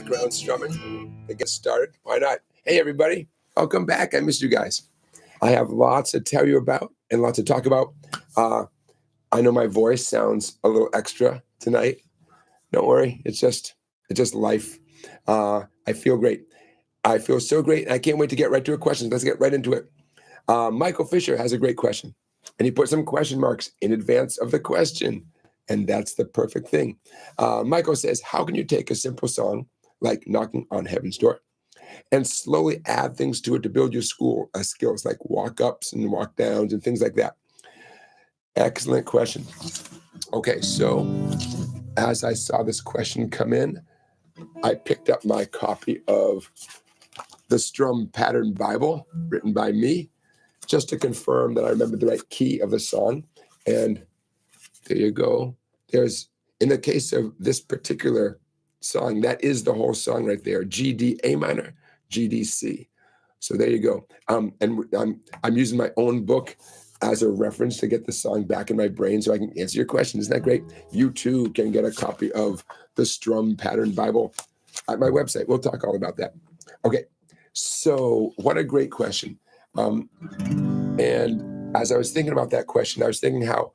background strumming to get started. Why not? Hey, everybody. Welcome back. I missed you guys. I have lots to tell you about and lots to talk about. I know my voice sounds a little extra tonight. Don't worry. It's just life. I feel great. I feel so great. And I can't wait to get right to a question. Let's get right into it. Michael Fisher has a great question, and he put some question marks in advance of the question. And that's the perfect thing. Michael says, how can you take a simple song like Knocking on Heaven's Door and slowly add things to it to build your skills like walk-ups and walk-downs and things like that? Excellent question. Okay, so as I saw this question come in, I picked up my copy of the Strum Pattern Bible written by me just to confirm that I remembered the right key of the song. And there you go. There's, in the case of this particular song, that is the whole song right there. G, D, A minor, G, D, C. So there you go. And I'm using my own book as a reference to get the song back in my brain so I can answer your question. Isn't that great? You too can get a copy of the Strum Pattern Bible at my website. We'll talk all about that. Okay, so what a great question. And as I was thinking about that question, I was thinking how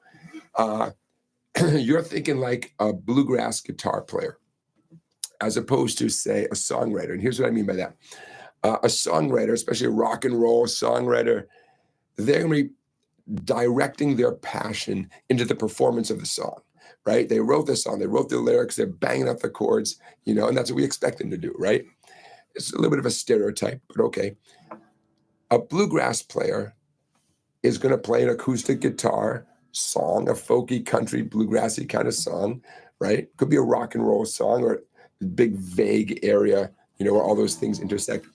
you're thinking like a bluegrass guitar player as opposed to, say, a songwriter. And here's what I mean by that. A songwriter, especially a rock and roll songwriter, they're going to be directing their passion into the performance of the song, right? They wrote the song, they wrote the lyrics, they're banging out the chords, and that's what we expect them to do, right? It's a little bit of a stereotype, but okay. A bluegrass player is going to play an acoustic guitar song, a folky, country, bluegrassy kind of song, right? Could be a rock and roll song or a big, vague area, where all those things intersect.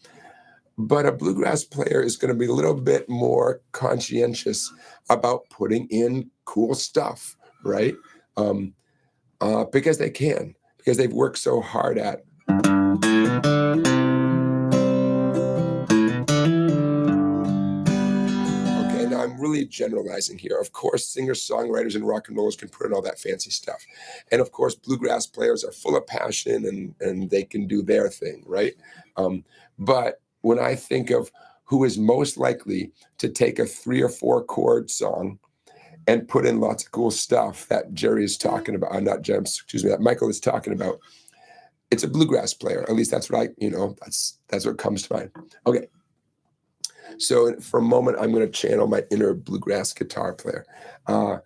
But a bluegrass player is going to be a little bit more conscientious about putting in cool stuff, right? Because they can, because they've worked so hard at. I'm really generalizing here. Of course, singers, songwriters, and rock and rollers can put in all that fancy stuff. And of course, bluegrass players are full of passion and they can do their thing, right? But when I think of who is most likely to take a 3 or 4 chord song and put in lots of cool stuff that Jerry is talking about, that Michael is talking about, it's a bluegrass player. At least that's what that's what comes to mind. Okay. So for a moment, I'm going to channel my inner bluegrass guitar player. To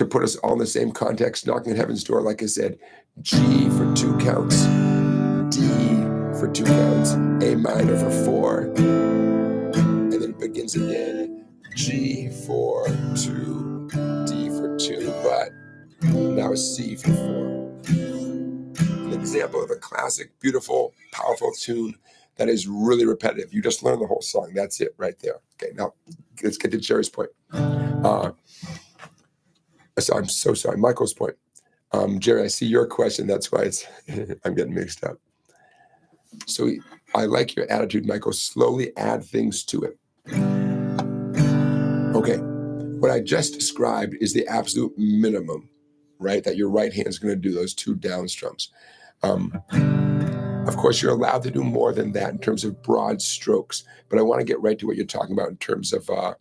put us all in the same context, Knocking on Heaven's Door, like I said, G for 2 counts, D for 2 counts, A minor for 4, and then it begins again, G for 2, D for 2, but now a C for 4. An example of a classic, beautiful, powerful tune that is really repetitive. You just learn the whole song. That's it right there. Okay, now let's get to Jerry's point. So I'm so sorry. Michael's point. Jerry, I see your question. That's why I'm getting mixed up. So I like your attitude, Michael. Slowly add things to it. Okay, what I just described is the absolute minimum, right? That your right hand is going to do those 2 down strums. Of course, you're allowed to do more than that in terms of broad strokes, but I want to get right to what you're talking about in terms of that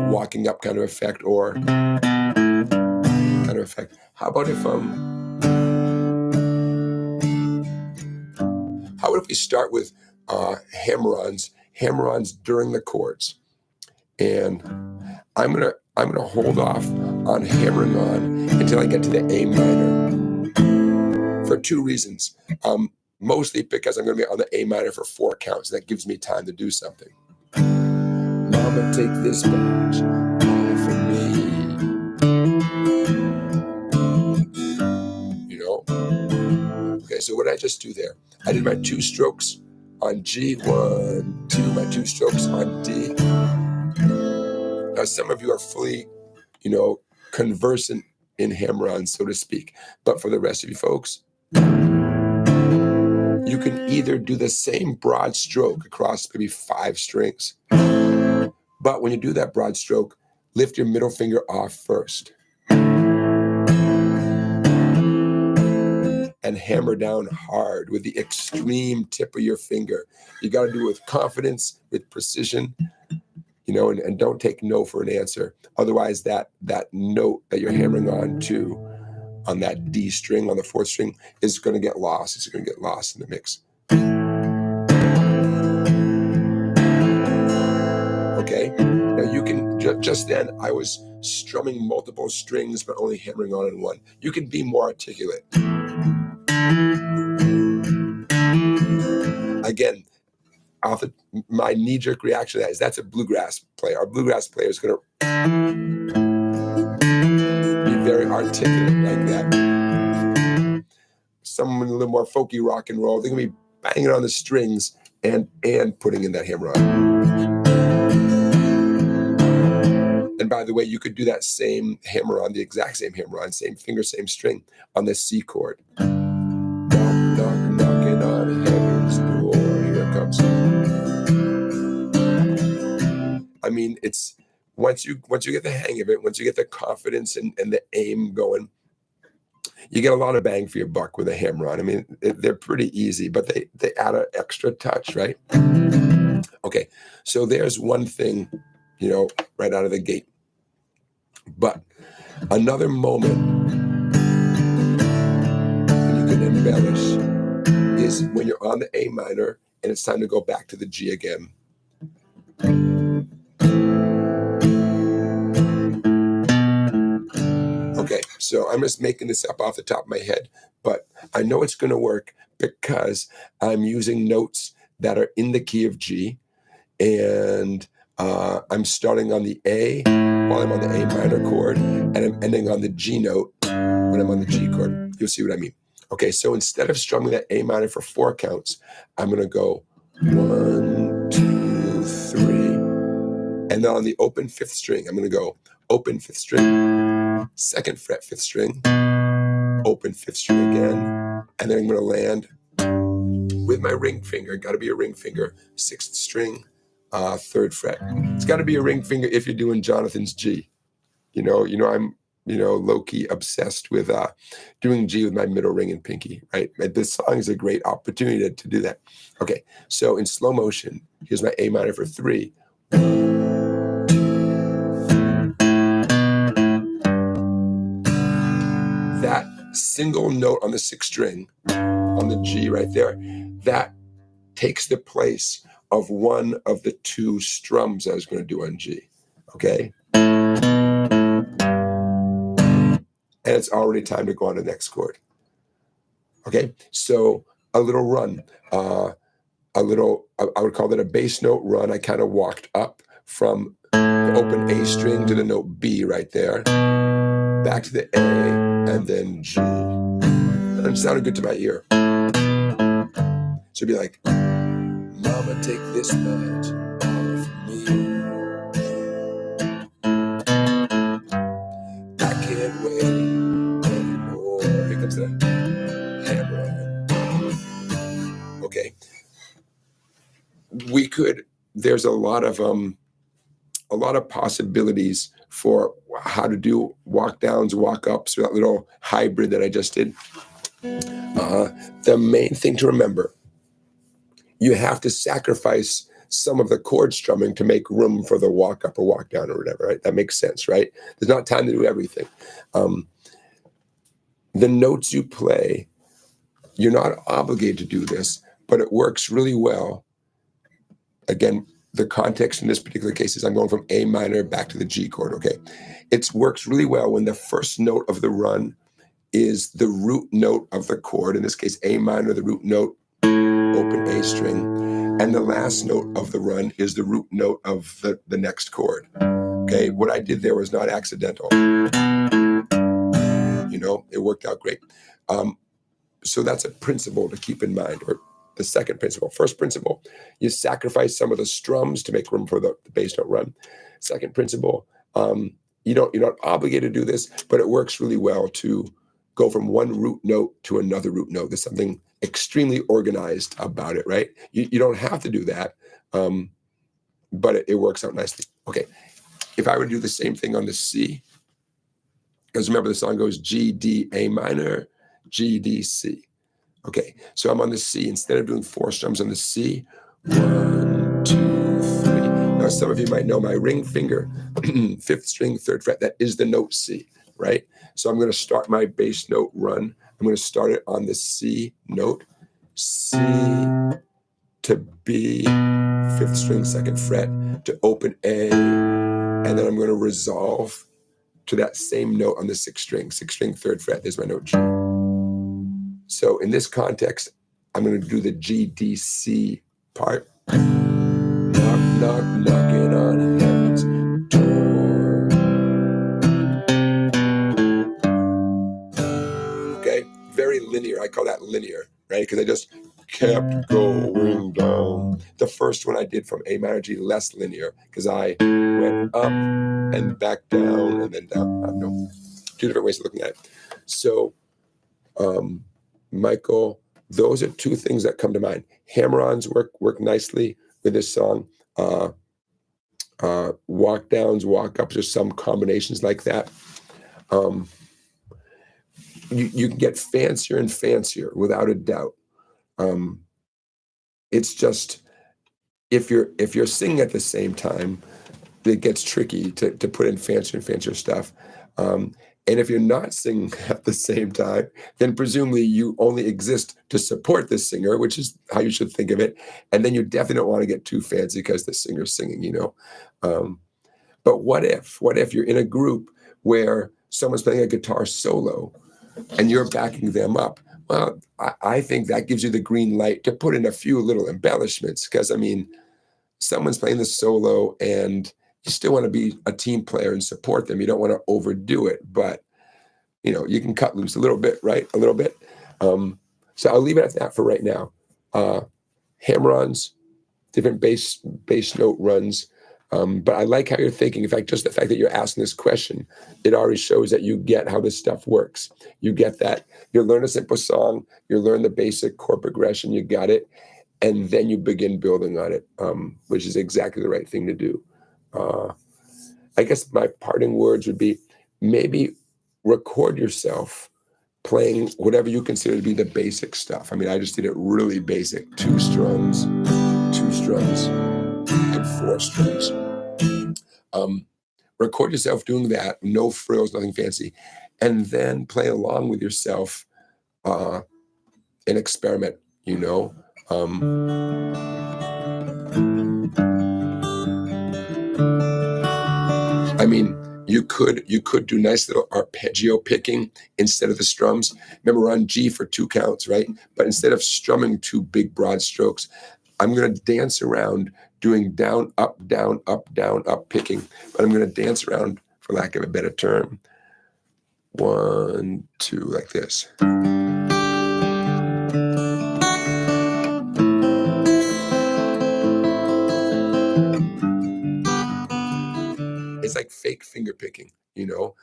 walking up kind of effect or kind of effect. How about if we start with hammer-ons during the chords, and I'm gonna hold off on hammering on until I get to the A minor. For 2 reasons. Mostly because I'm going to be on the A minor for 4 counts. That gives me time to do something. Mama, take this badge off of me. Okay, so what did I just do there? I did my 2 strokes on G, 1, 2, my 2 strokes on D. Now, some of you are fully, conversant in hammer-ons, so to speak. But for the rest of you folks, you can either do the same broad stroke across maybe 5 strings, but when you do that broad stroke, lift your middle finger off first. and hammer down hard with the extreme tip of your finger. You got to do it with confidence, with precision, you know, and don't take no for an answer. Otherwise, that note that you're hammering on that D string, on the fourth string, is going to get lost. It's going to get lost in the mix. Okay, now you can, just then I was strumming multiple strings, but only hammering on one. You can be more articulate. Again, my knee-jerk reaction to that is that's a bluegrass player. Our bluegrass player is going to be very articulate like that. Someone a little more folky rock and roll, they're going to be banging on the strings and putting in that hammer on. And by the way, you could do that same hammer on, the exact same hammer on, same finger, same string, on the C chord. Knock, knock, knocking on heaven's door. Here it comes. I mean, it's once you get the hang of it, once you get the confidence and the aim going, you get a lot of bang for your buck with a hammer on. I mean, they're pretty easy, but they add an extra touch, right? Okay, so there's one thing, you know, right out of the gate. But another moment when you can embellish is when you're on the A minor and it's time to go back to the G again. Okay, so I'm just making this up off the top of my head, but I know it's going to work because I'm using notes that are in the key of G, and I'm starting on the A while I'm on the A minor chord, and I'm ending on the G note when I'm on the G chord. You'll see what I mean. Okay, so instead of strumming that A minor for 4 counts, I'm going to go 1, 2, 3, and then on the open 5th string, I'm going to go open 5th string, 2nd fret 5th string, open 5th string again, and then I'm going to land with my ring finger. Got to be a ring finger, 6th string, 3rd fret. It's got to be a ring finger if you're doing Jonathan's G. You know, I'm low-key obsessed with doing G with my middle ring and pinky, right? This song is a great opportunity to do that. Okay, so in slow motion, here's my A minor for 3. That single note on the 6th string, on the G right there, that takes the place of one of the 2 strums I was going to do on G, okay? And it's already time to go on to the next chord. Okay, so a little run, I would call that a bass note run. I kind of walked up from the open A string to the note B right there, back to the A, and then G. And it sounded good to my ear. So it'd be like, Mama, take this much off me. I can't wait anymore. Here comes the hammer on. Okay. There's a lot of possibilities for how to do walk downs, walk ups, that little hybrid that I just did. The main thing to remember, you have to sacrifice some of the chord strumming to make room for the walk up or walk down or whatever, right? That makes sense, right? There's not time to do everything. The notes you play, you're not obligated to do this, but it works really well. Again, the context in this particular case is I'm going from A minor back to the G chord, okay? It works really well when the first note of the run is the root note of the chord, in this case A minor, the root note, open A string, and the last note of the run is the root note of the next chord. Okay, what I did there was not accidental. You know, it worked out great. So that's a principle to keep in mind, or the second principle. First principle, you sacrifice some of the strums to make room for the bass note run. Second principle, you're not obligated to do this, but it works really well to go from one root note to another root note. There's something extremely organized about it, right? You don't have to do that, but it works out nicely. Okay, if I were to do the same thing on the C, because remember the song goes G, D, A minor, G, D, C. Okay, so I'm on the C. Instead of doing 4 strums on the C, 1, 2, 3. Now, some of you might know my ring finger, 5th string, 3rd fret, that is the note C, right? So I'm going to start my bass note run. I'm going to start it on the C note, C to B, 5th string, 2nd fret, to open A, and then I'm going to resolve to that same note on the 6th string, 3rd fret. There's my note G. So in this context, I'm going to do the G, D, C part. Knock, knock, knocking on heaven's door. Okay, very linear. I call that linear, right? Because I just kept going down. The first one I did from A minor G, less linear, because I went up and back down and then down. No, 2 different ways of looking at it. So, Michael, those are 2 things that come to mind. Hammer-ons work nicely with this song. Walk downs, walk ups, or some combinations like that. You can get fancier and fancier without a doubt. It's just if you're singing at the same time, it gets tricky to put in fancier and fancier stuff. And if you're not singing at the same time, then presumably you only exist to support the singer, which is how you should think of it. And then you definitely don't want to get too fancy because the singer's singing, you know. But what if you're in a group where someone's playing a guitar solo and you're backing them up? Well, I think that gives you the green light to put in a few little embellishments, because, I mean, someone's playing the solo and you still want to be a team player and support them. You don't want to overdo it, but, you know, you can cut loose a little bit, right? A little bit. So I'll leave it at that for right now. Hammer-ons, different bass note runs. But I like how you're thinking. In fact, just the fact that you're asking this question, it already shows that you get how this stuff works. You get that. You learn a simple song, you learn the basic chord progression, you got it, and then you begin building on it, which is exactly the right thing to do. I guess my parting words would be, maybe record yourself playing whatever you consider to be the basic stuff. I mean, I just did it really basic. 2 strums, and 4 strings. Record yourself doing that, no frills, nothing fancy, and then play along with yourself and experiment, you know. I mean, you could do nice little arpeggio picking instead of the strums. Remember, we're on G for 2 counts, right? But instead of strumming 2 big broad strokes, I'm going to dance around doing down, up, picking. But I'm going to dance around, for lack of a better term. 1, 2, like this. It's like fake finger picking, you know,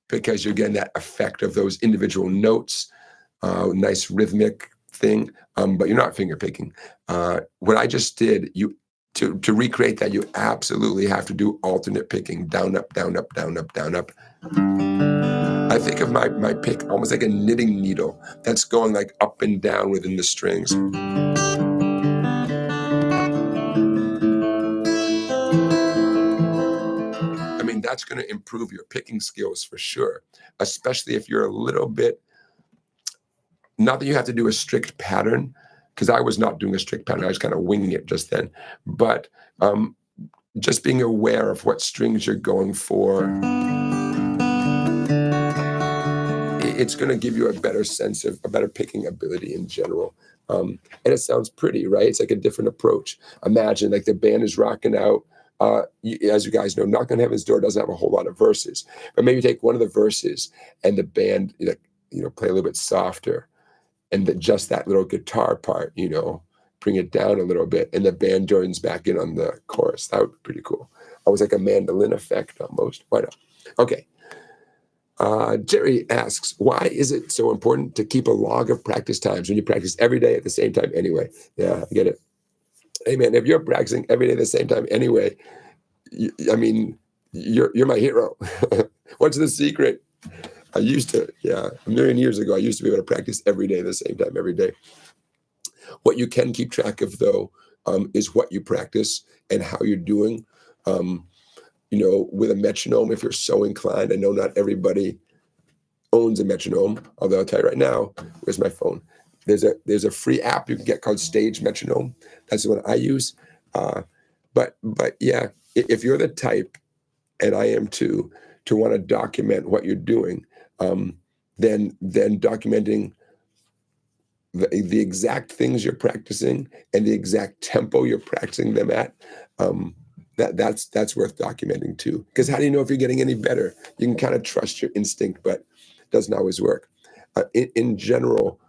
because you're getting that effect of those individual notes, nice rhythmic thing, but you're not finger picking. What I just did, to recreate that, you absolutely have to do alternate picking, down, up, down, up, down, up, down, up. I think of my pick almost like a knitting needle that's going like up and down within the strings. I mean, that's going to improve your picking skills for sure, especially if you're a little bit, not that you have to do a strict pattern, because I was not doing a strict pattern. I was kind of winging it just then. But just being aware of what strings you're going for, it's going to give you a better sense of a better picking ability in general. And it sounds pretty, right? It's like a different approach. Imagine like the band is rocking out. As you guys know, Knock on Heaven's Door doesn't have a whole lot of verses, but maybe take one of the verses and the band, play a little bit softer, and just that little guitar part, bring it down a little bit, and the band joins back in on the chorus. That would be pretty cool. Almost like a mandolin effect almost. Why not? Okay. Jerry asks, why is it so important to keep a log of practice times when you practice every day at the same time anyway? Yeah, I get it. Hey, man, if you're practicing every day at the same time anyway, you're my hero. What's the secret? I used to, yeah, a million years ago, I used to be able to practice every day, the same time, every day. What you can keep track of, though, is what you practice and how you're doing. With a metronome, if you're so inclined, I know not everybody owns a metronome, although I'll tell you right now, where's my phone? There's a free app you can get called Stage Metronome. That's the one I use. But yeah, if you're the type, and I am too, to want to document what you're doing, then documenting the exact things you're practicing and the exact tempo you're practicing them at, that's worth documenting too. Because how do you know if you're getting any better? You can kind of trust your instinct, but it doesn't always work. In general,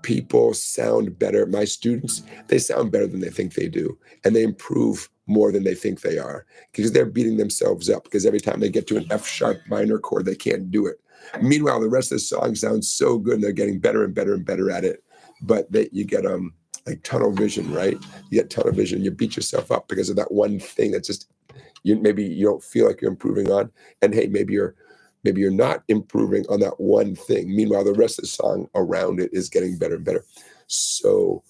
people sound better. My students, they sound better than they think they do, and they improve more than they think they are, because they're beating themselves up, because every time they get to an F sharp minor chord, they can't do it. Meanwhile, the rest of the song sounds so good, and they're getting better and better and better at it. But you get like tunnel vision, right? You get tunnel vision. You beat yourself up because of that one thing that just maybe you don't feel like you're improving on. And hey, maybe you're not improving on that one thing. Meanwhile, the rest of the song around it is getting better and better. So,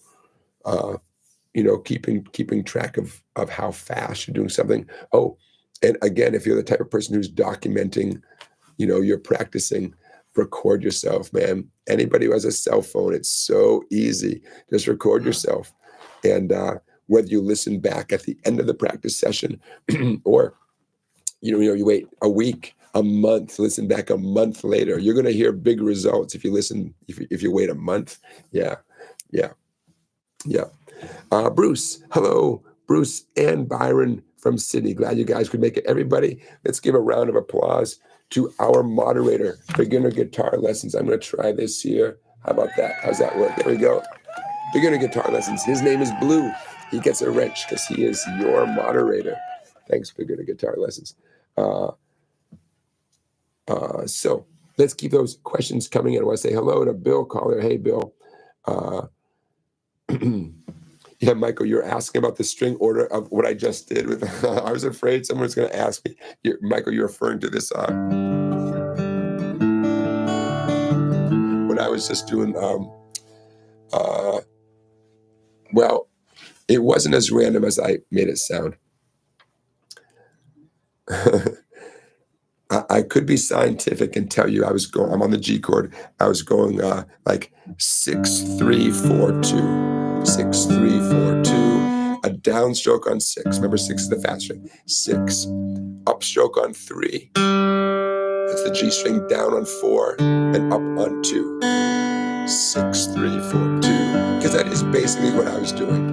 keeping track of how fast you're doing something. Oh, and again, if you're the type of person who's documenting, you're practicing, record yourself, man. Anybody who has a cell phone, it's so easy. Just record yourself. And whether you listen back at the end of the practice session or, you wait a week, a month, listen back a month later, you're going to hear big results if you listen, if you wait a month. Yeah. Bruce, hello, Bruce and Byron from Sydney. Glad you guys could make it. Everybody, let's give a round of applause to our moderator, beginner guitar lessons. I'm going to try this here. How about that? How's that work? There we go. Beginner guitar lessons. His name is Blue. He gets a wrench because he is your moderator. Thanks, beginner guitar lessons. So let's keep those questions coming in. I want to say hello to Bill Caller. Hey, Bill. Yeah, Michael, you're asking about the string order of what I just did with. I was afraid someone was going to ask me. Michael, you're referring to this when I was just doing. Well, it wasn't as random as I made it sound. I could be scientific and tell you I'm on the G chord. I was going like 6 3 4 2, 6 3 4 2, a downstroke on 6. Remember, 6 is the fast string. 6, upstroke on 3. That's the G string, down on 4 and up on 2. 6 3 4 2, because that is basically what I was doing.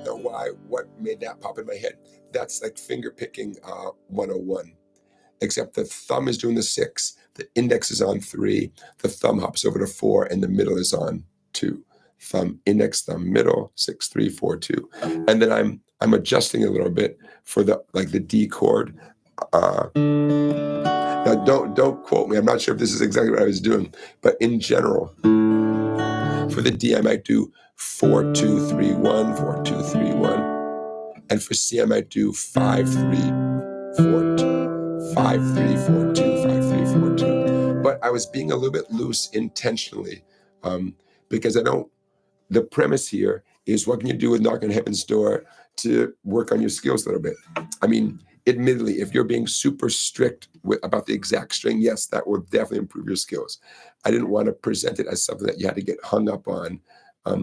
Now, what made that pop in my head? That's like finger picking 101. Except the thumb is doing the 6, the index is on 3, the thumb hops over to 4, and the middle is on 2. Thumb, index, thumb, middle, 6 3 4 2, and then I'm adjusting a little bit for the D chord. Now don't quote me. I'm not sure if this is exactly what I was doing, but in general, for the D I might do 4 2 3 1, 4 2 3 1, and for C I might do 5 3 4 2. 5 3 4 2, 5 3 4 2. But I was being a little bit loose intentionally, because the premise here is, what can you do with Knock on Heaven's Door to work on your skills a little bit? I mean, admittedly, if you're being super strict about the exact string, yes, that will definitely improve your skills. I didn't want to present it as something that you had to get hung up on. But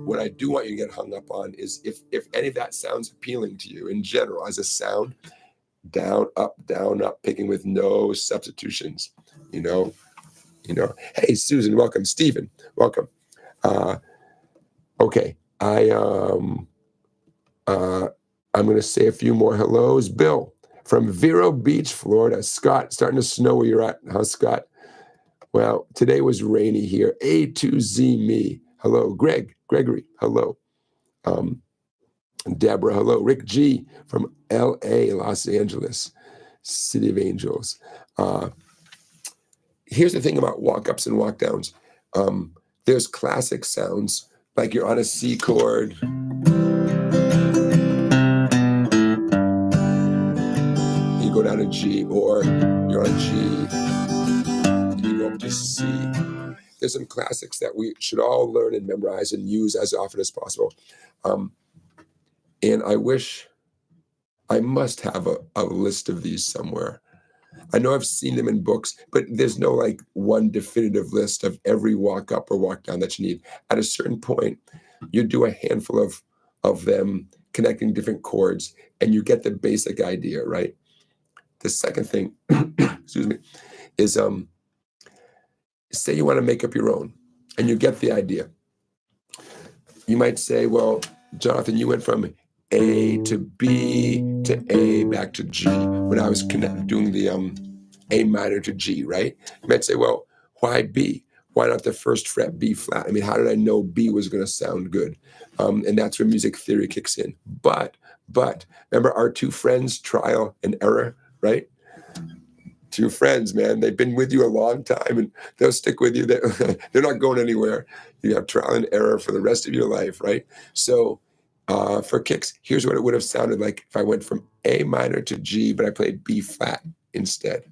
what I do want you to get hung up on is if any of that sounds appealing to you in general as a sound, down, up, picking with no substitutions, Hey, Susan, welcome. Stephen, welcome. Okay, I'm going to say a few more hellos. Bill from Vero Beach, Florida. Scott, starting to snow where you're at. Huh, Scott? Well, today was rainy here. A to Z me. Hello. Gregory, hello. Deborah, hello. Rick G from LA, Los Angeles, City of Angels. Here's the thing about walk-ups and walk-downs. There's classic sounds, like you're on a C chord, go down to G, or you're on G, and you go up to C. There's some classics that we should all learn and memorize and use as often as possible. And I wish I must have a list of these somewhere. I know I've seen them in books, but there's no like one definitive list of every walk up or walk down that you need. At a certain point, you do a handful of them connecting different chords, and you get the basic idea, right? The second thing, excuse me, is say you want to make up your own, and you get the idea. You might say, well, Jonathan, you went from A to B to A back to G when I was doing the A minor to G, right? You might say, well, why B? Why not the first fret B flat? I mean, how did I know B was going to sound good? And that's where music theory kicks in. But remember our two friends, trial and error, right? Two friends, man, they've been with you a long time and they'll stick with you. They're not going anywhere. You have trial and error for the rest of your life, right? So for kicks, here's what it would have sounded like if I went from A minor to G, but I played B flat instead.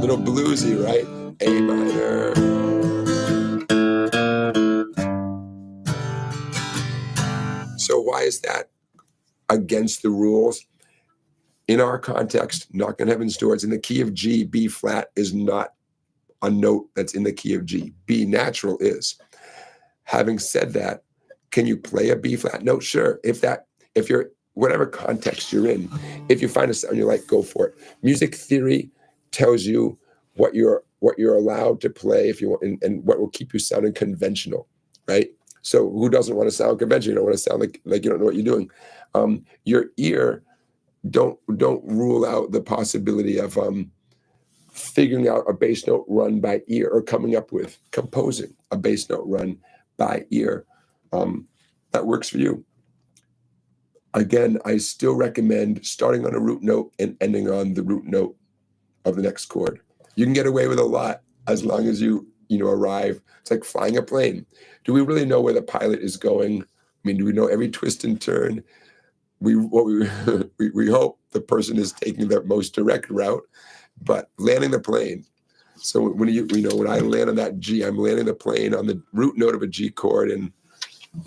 Little bluesy, right? A minor. So why is that against the rules? In our context, knock on heaven's doors, in the key of G, B flat is not a note that's in the key of G. B natural is. Having said that, can you play a B flat note? Sure. If you're whatever context you're in, if you find a sound you like, go for it. Music theory tells you what you're allowed to play if you want, and what will keep you sounding conventional, right? So who doesn't want to sound conventional? You don't want to sound like you don't know what you're doing. Your ear don't rule out the possibility of figuring out a bass note run by ear, or composing a bass note run by ear that works for you. Again, I still recommend starting on a root note and ending on the root note of the next chord. You can get away with a lot as long as you arrive. It's like flying a plane. Do we really know where the pilot is going? I mean, do we know every twist and turn? We hope the person is taking the most direct route, but landing the plane. So when I land on that G, I'm landing the plane on the root note of a G chord, and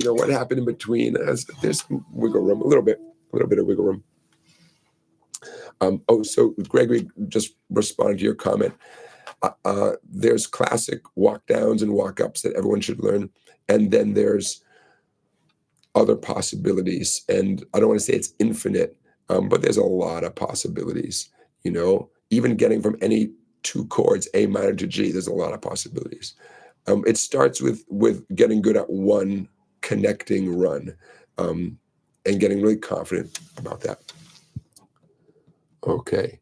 what happened in between? There's some wiggle room, a little bit of wiggle room. So Gregory, just responding to your comment. There's classic walk downs and walk ups that everyone should learn, and then there's other possibilities. And I don't want to say it's infinite, but there's a lot of possibilities. Even getting from any two chords, A minor to G, there's a lot of possibilities. It starts with getting good at one connecting run, and getting really confident about that. Okay.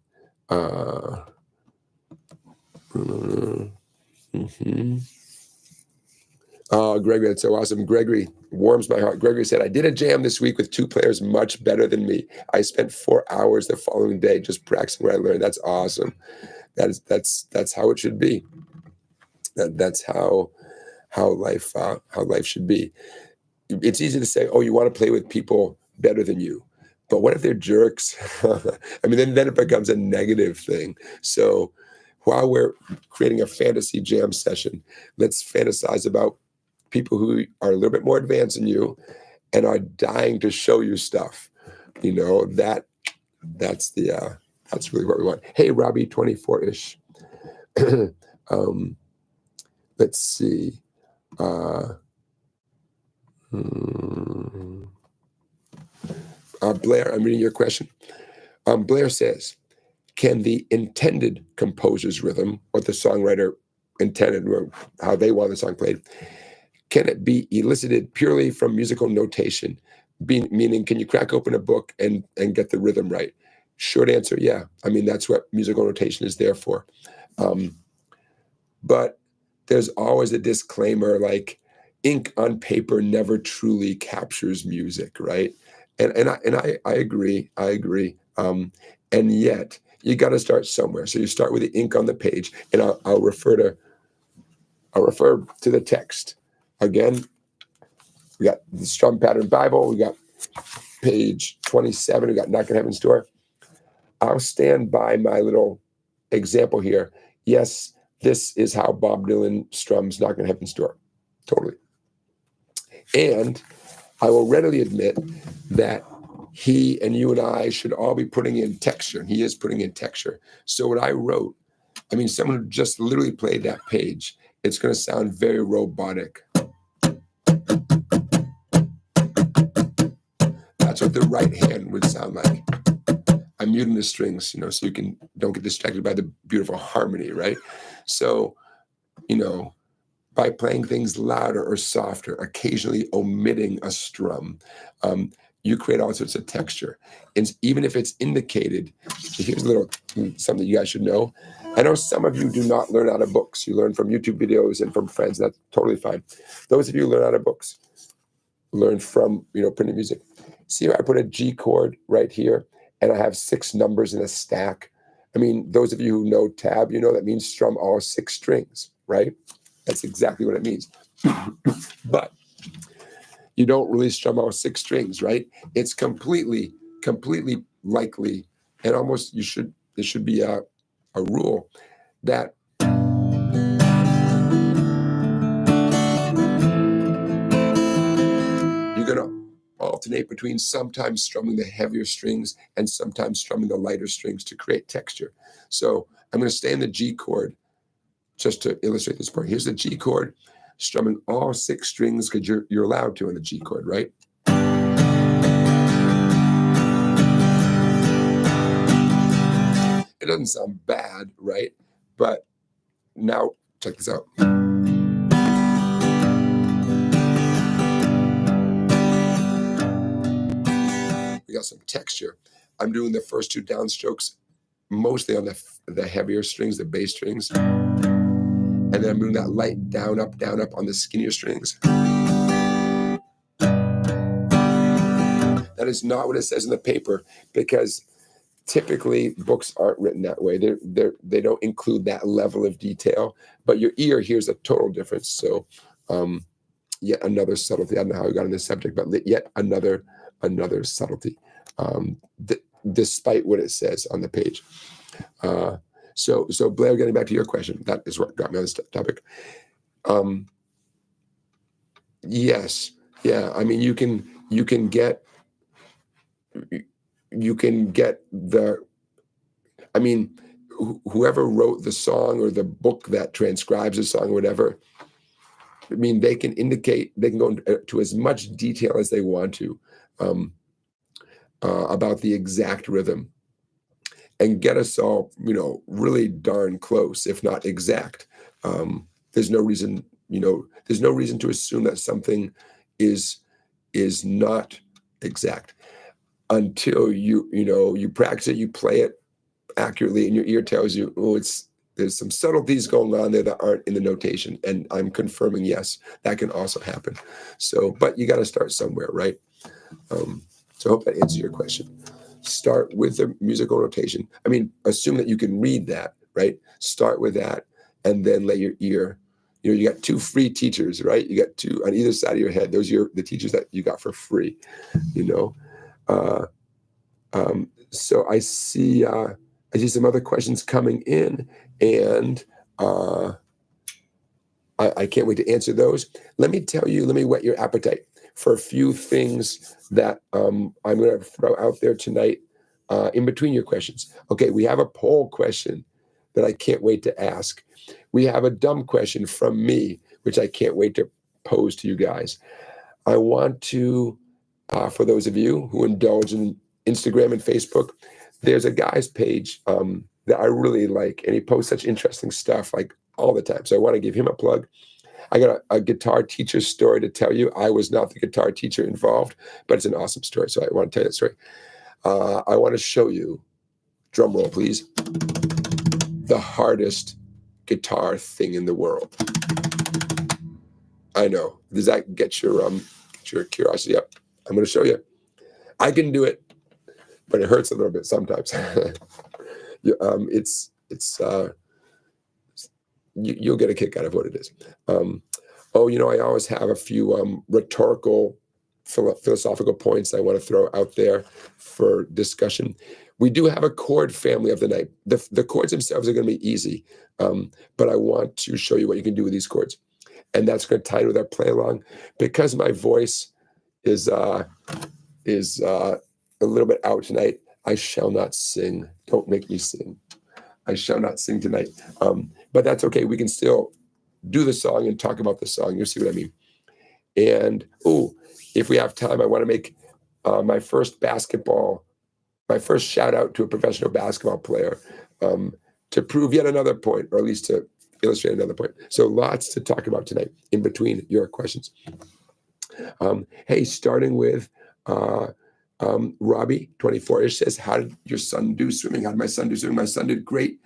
Gregory, that's so awesome. Gregory warms my heart. Gregory said, I did a jam this week with two players much better than me. I spent 4 hours the following day just practicing what I learned. That's awesome. That's how it should be. That's how life should be. It's easy to say, oh, you want to play with people better than you. But what if they're jerks? I mean, then it becomes a negative thing. So while we're creating a fantasy jam session, let's fantasize about people who are a little bit more advanced than you and are dying to show you stuff. That's really what we want. Hey, Robbie, 24-ish. Let's see. Blair, I'm reading your question. Blair says, can the intended composer's rhythm, what the songwriter intended, or how they want the song played, can it be elicited purely from musical notation? Meaning, can you crack open a book and get the rhythm right? Short answer, yeah. I mean, that's what musical notation is there for. But there's always a disclaimer, like ink on paper never truly captures music, right? And I agree. And yet you got to start somewhere. So you start with the ink on the page, and I'll refer to the text again. We got the Strum Pattern Bible. We got page 27. We got Knock on Heaven's Door. I'll stand by my little example here. Yes, this is how Bob Dylan strums Knock on Heaven's Door. Totally. And I will readily admit that he and you and I should all be putting in texture. And he is putting in texture. So what I wrote, I mean, someone who just literally played that page, it's going to sound very robotic. That's what the right hand would sound like. I'm muting the strings, so you don't get distracted by the beautiful harmony, right? So, by playing things louder or softer, occasionally omitting a strum, you create all sorts of texture. And even if it's indicated, here's a little something you guys should know. I know some of you do not learn out of books. You learn from YouTube videos and from friends. That's totally fine. Those of you who learn out of books, learn from, printed music. See how I put a G chord right here, and I have 6 numbers in a stack. I mean, those of you who know tab, that means strum all 6 strings, right? That's exactly what it means. But you don't really strum all 6 strings, right? It's completely likely, and almost there should be a rule that you're going to alternate between sometimes strumming the heavier strings and sometimes strumming the lighter strings to create texture. So I'm going to stay in the G chord just to illustrate this part. Here's the G chord, strumming all 6 strings because you're allowed to on the G chord, right? It doesn't sound bad, right? But now check this out. We got some texture. I'm doing the first 2 downstrokes mostly on the heavier strings, the bass strings. And then I'm doing that light down, up on the skinnier strings. That is not what it says in the paper, because typically books aren't written that way. They don't include that level of detail, but your ear hears a total difference. So yet another subtlety. I don't know how we got on this subject, but yet another subtlety, despite what it says on the page. So Blair, getting back to your question, that is what got me on this topic. Yes, yeah. I mean, you can get the. I mean, whoever wrote the song or the book that transcribes the song or whatever, I mean, they can go into as much detail as they want to about the exact rhythm and get us all, really darn close, if not exact. There's no reason to assume that something is not exact until you practice it, you play it accurately, and your ear tells you, there's some subtleties going on there that aren't in the notation. And I'm confirming, yes, that can also happen. So, but you got to start somewhere, right? So I hope that answers your question. Start with the musical notation. I mean, assume that you can read that, right? Start with that, and then let your ear, you got 2 free teachers, right? You got 2 on either side of your head. Those are the teachers that you got for free, So I see some other questions coming in, and I can't wait to answer those. Let me whet your appetite for a few things that I'm going to throw out there tonight in between your questions. Okay, we have a poll question that I can't wait to ask. We have a dumb question from me, which I can't wait to pose to you guys. I want to, for those of you who indulge in Instagram and Facebook, there's a guy's page that I really like, and he posts such interesting stuff like all the time. So I want to give him a plug. I got a guitar teacher story to tell you. I was not the guitar teacher involved, but it's an awesome story. So I want to tell you that story. I want to show you, drum roll please, the hardest guitar thing in the world. I know. Does that get your curiosity up? I'm going to show you. I can do it, but it hurts a little bit sometimes. You'll get a kick out of what it is. Oh, I always have a few rhetorical, philosophical points I want to throw out there for discussion. We do have a chord family of the night. The chords themselves are going to be easy, but I want to show you what you can do with these chords. And that's going to tie in with our play along. Because my voice is a little bit out tonight, I shall not sing. Don't make me sing. I shall not sing tonight. But that's okay. We can still do the song and talk about the song. You'll see what I mean. And, if we have time, I want to make my first shout out to a professional basketball player to prove yet another point, or at least to illustrate another point. So lots to talk about tonight in between your questions. Hey, starting with Robbie, 24-ish, says, how did your son do swimming? How did my son do swimming? My son did great.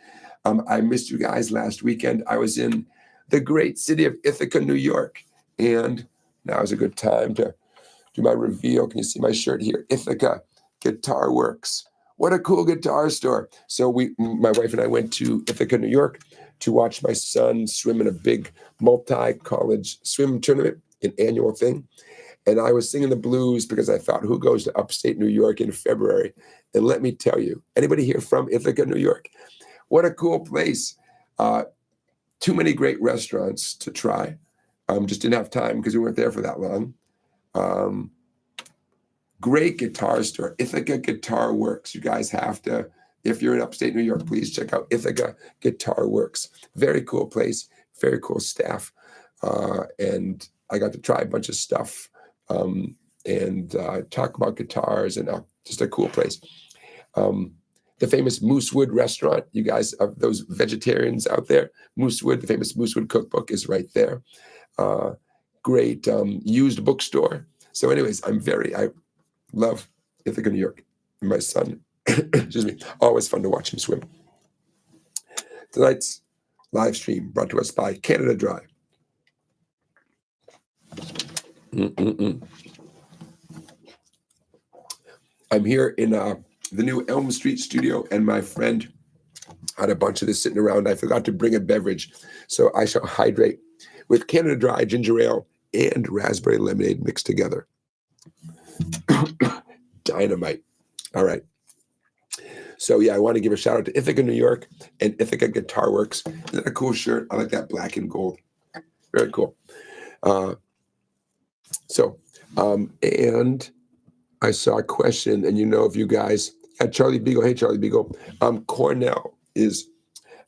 I missed you guys last weekend. I was in the great city of Ithaca, New York, and now is a good time to do my reveal. Can you see my shirt here? Ithaca Guitar Works. What a cool guitar store. So my wife and I went to Ithaca, New York to watch my son swim in a big multi-college swim tournament, an annual thing. And I was singing the blues because I thought, who goes to upstate New York in February? And let me tell you, anybody here from Ithaca, New York? What a cool place. Too many great restaurants to try. Just didn't have time because we weren't there for that long. Great guitar store, Ithaca Guitar Works. You guys have to, if you're in upstate New York, please check out Ithaca Guitar Works. Very cool place, very cool staff. And I got to try a bunch of stuff and talk about guitars, and just a cool place. The famous Moosewood restaurant, you guys, of those vegetarians out there, Moosewood, the famous Moosewood cookbook is right there. Great used bookstore. So anyways, I love Ithaca, New York. My son, excuse me, always fun to watch him swim. Tonight's live stream brought to us by Canada Dry. I'm here in the new Elm Street studio, and my friend had a bunch of this sitting around. I forgot to bring a beverage, so I shall hydrate with Canada Dry ginger ale and raspberry lemonade mixed together. Dynamite. All right. So yeah, I want to give a shout out to Ithaca, New York, and Ithaca Guitar Works. Isn't that a cool shirt? I like that black and gold. Very cool. And I saw a question, and if you guys at Charlie Beagle, hey Charlie Beagle, Cornell is,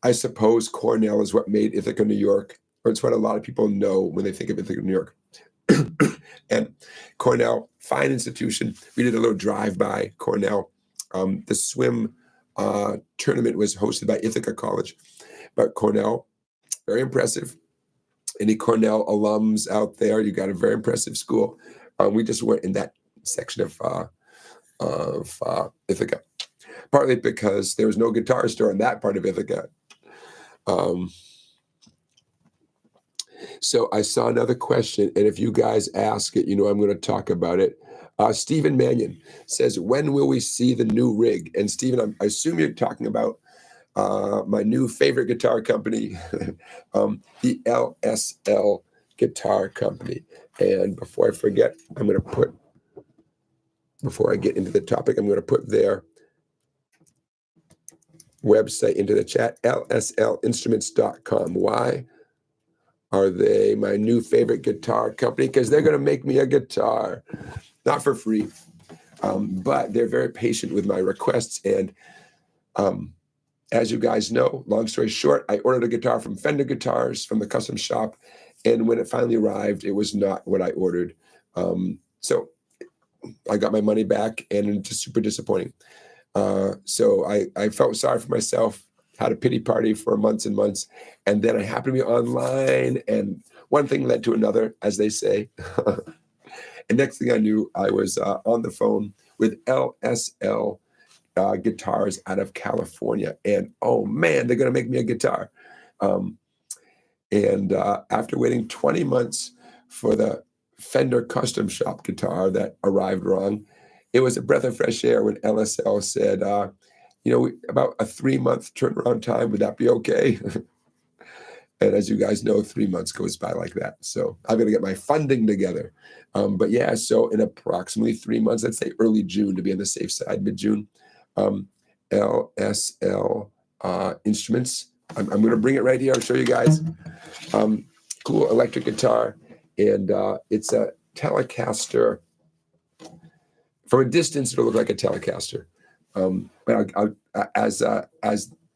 I suppose Cornell is what made Ithaca, New York, or it's what a lot of people know when they think of Ithaca, New York. And Cornell, fine institution. We did a little drive-by Cornell. The swim tournament was hosted by Ithaca College, but Cornell, very impressive. Any Cornell alums out there, you got a very impressive school. We just weren't in that section of Ithaca, partly because there was no guitar store in that part of Ithaca. So I saw another question, and if you guys ask it, I'm going to talk about it. Stephen Mannion says, when will we see the new rig? And Stephen, I assume you're talking about my new favorite guitar company, the LSL Guitar Company. And before I forget, before I get into the topic, I'm going to put their website into the chat, lslinstruments.com. Why are they my new favorite guitar company? Because they're going to make me a guitar, not for free, but they're very patient with my requests. And as you guys know, long story short, I ordered a guitar from Fender Guitars from the custom shop, and when it finally arrived, it was not what I ordered. So I got my money back, and it's just super disappointing. So I felt sorry for myself, had a pity party for months and months, and then I happened to be online, and one thing led to another, as they say. And next thing I knew, I was on the phone with LSL Guitars out of California, and oh man, they're going to make me a guitar. And after waiting 20 months for the Fender custom shop guitar that arrived wrong, it was a breath of fresh air when LSL said, about a 3-month turnaround time, would that be okay? And as you guys know, 3 months goes by like that. So I've got to get my funding together. But yeah, so in approximately 3 months, let's say early June to be on the safe side, mid-June, LSL Instruments. I'm going to bring it right here. I'll show you guys. Cool electric guitar. And it's a Telecaster. From a distance, it'll look like a Telecaster. But as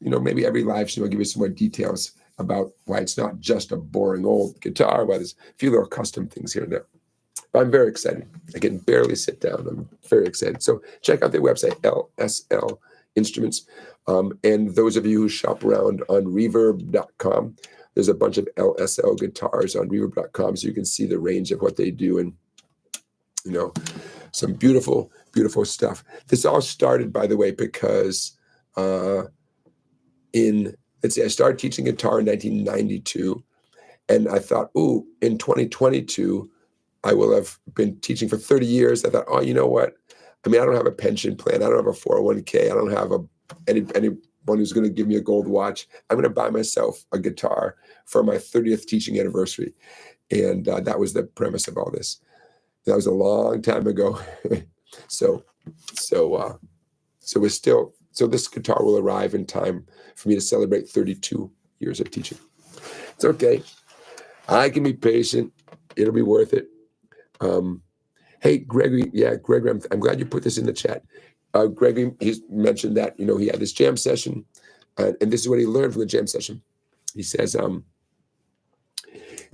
you know, maybe every live stream I'll give you some more details about why it's not just a boring old guitar, why there's a few little custom things here and there. But I'm very excited. I can barely sit down. I'm very excited. So check out their website, LSL Instruments. And those of you who shop around on reverb.com, there's a bunch of LSL guitars on reverb.com, so you can see the range of what they do, and you know, some beautiful, beautiful stuff. This all started, by the way, because let's see, I started teaching guitar in 1992, and I thought, ooh, in 2022, I will have been teaching for 30 years. I thought, oh, you know what? I mean, I don't have a pension plan. I don't have a 401k. I don't have anyone who's going to give me a gold watch. I'm going to buy myself a guitar for my 30th teaching anniversary. And that was the premise of all this. That was a long time ago. So this guitar will arrive in time for me to celebrate 32 years of teaching. It's okay. I can be patient. It'll be worth it. Hey, Gregory. Yeah, Gregory, I'm glad you put this in the chat. Gregory, he's mentioned that, you know, he had this jam session, and this is what he learned from the jam session. He says,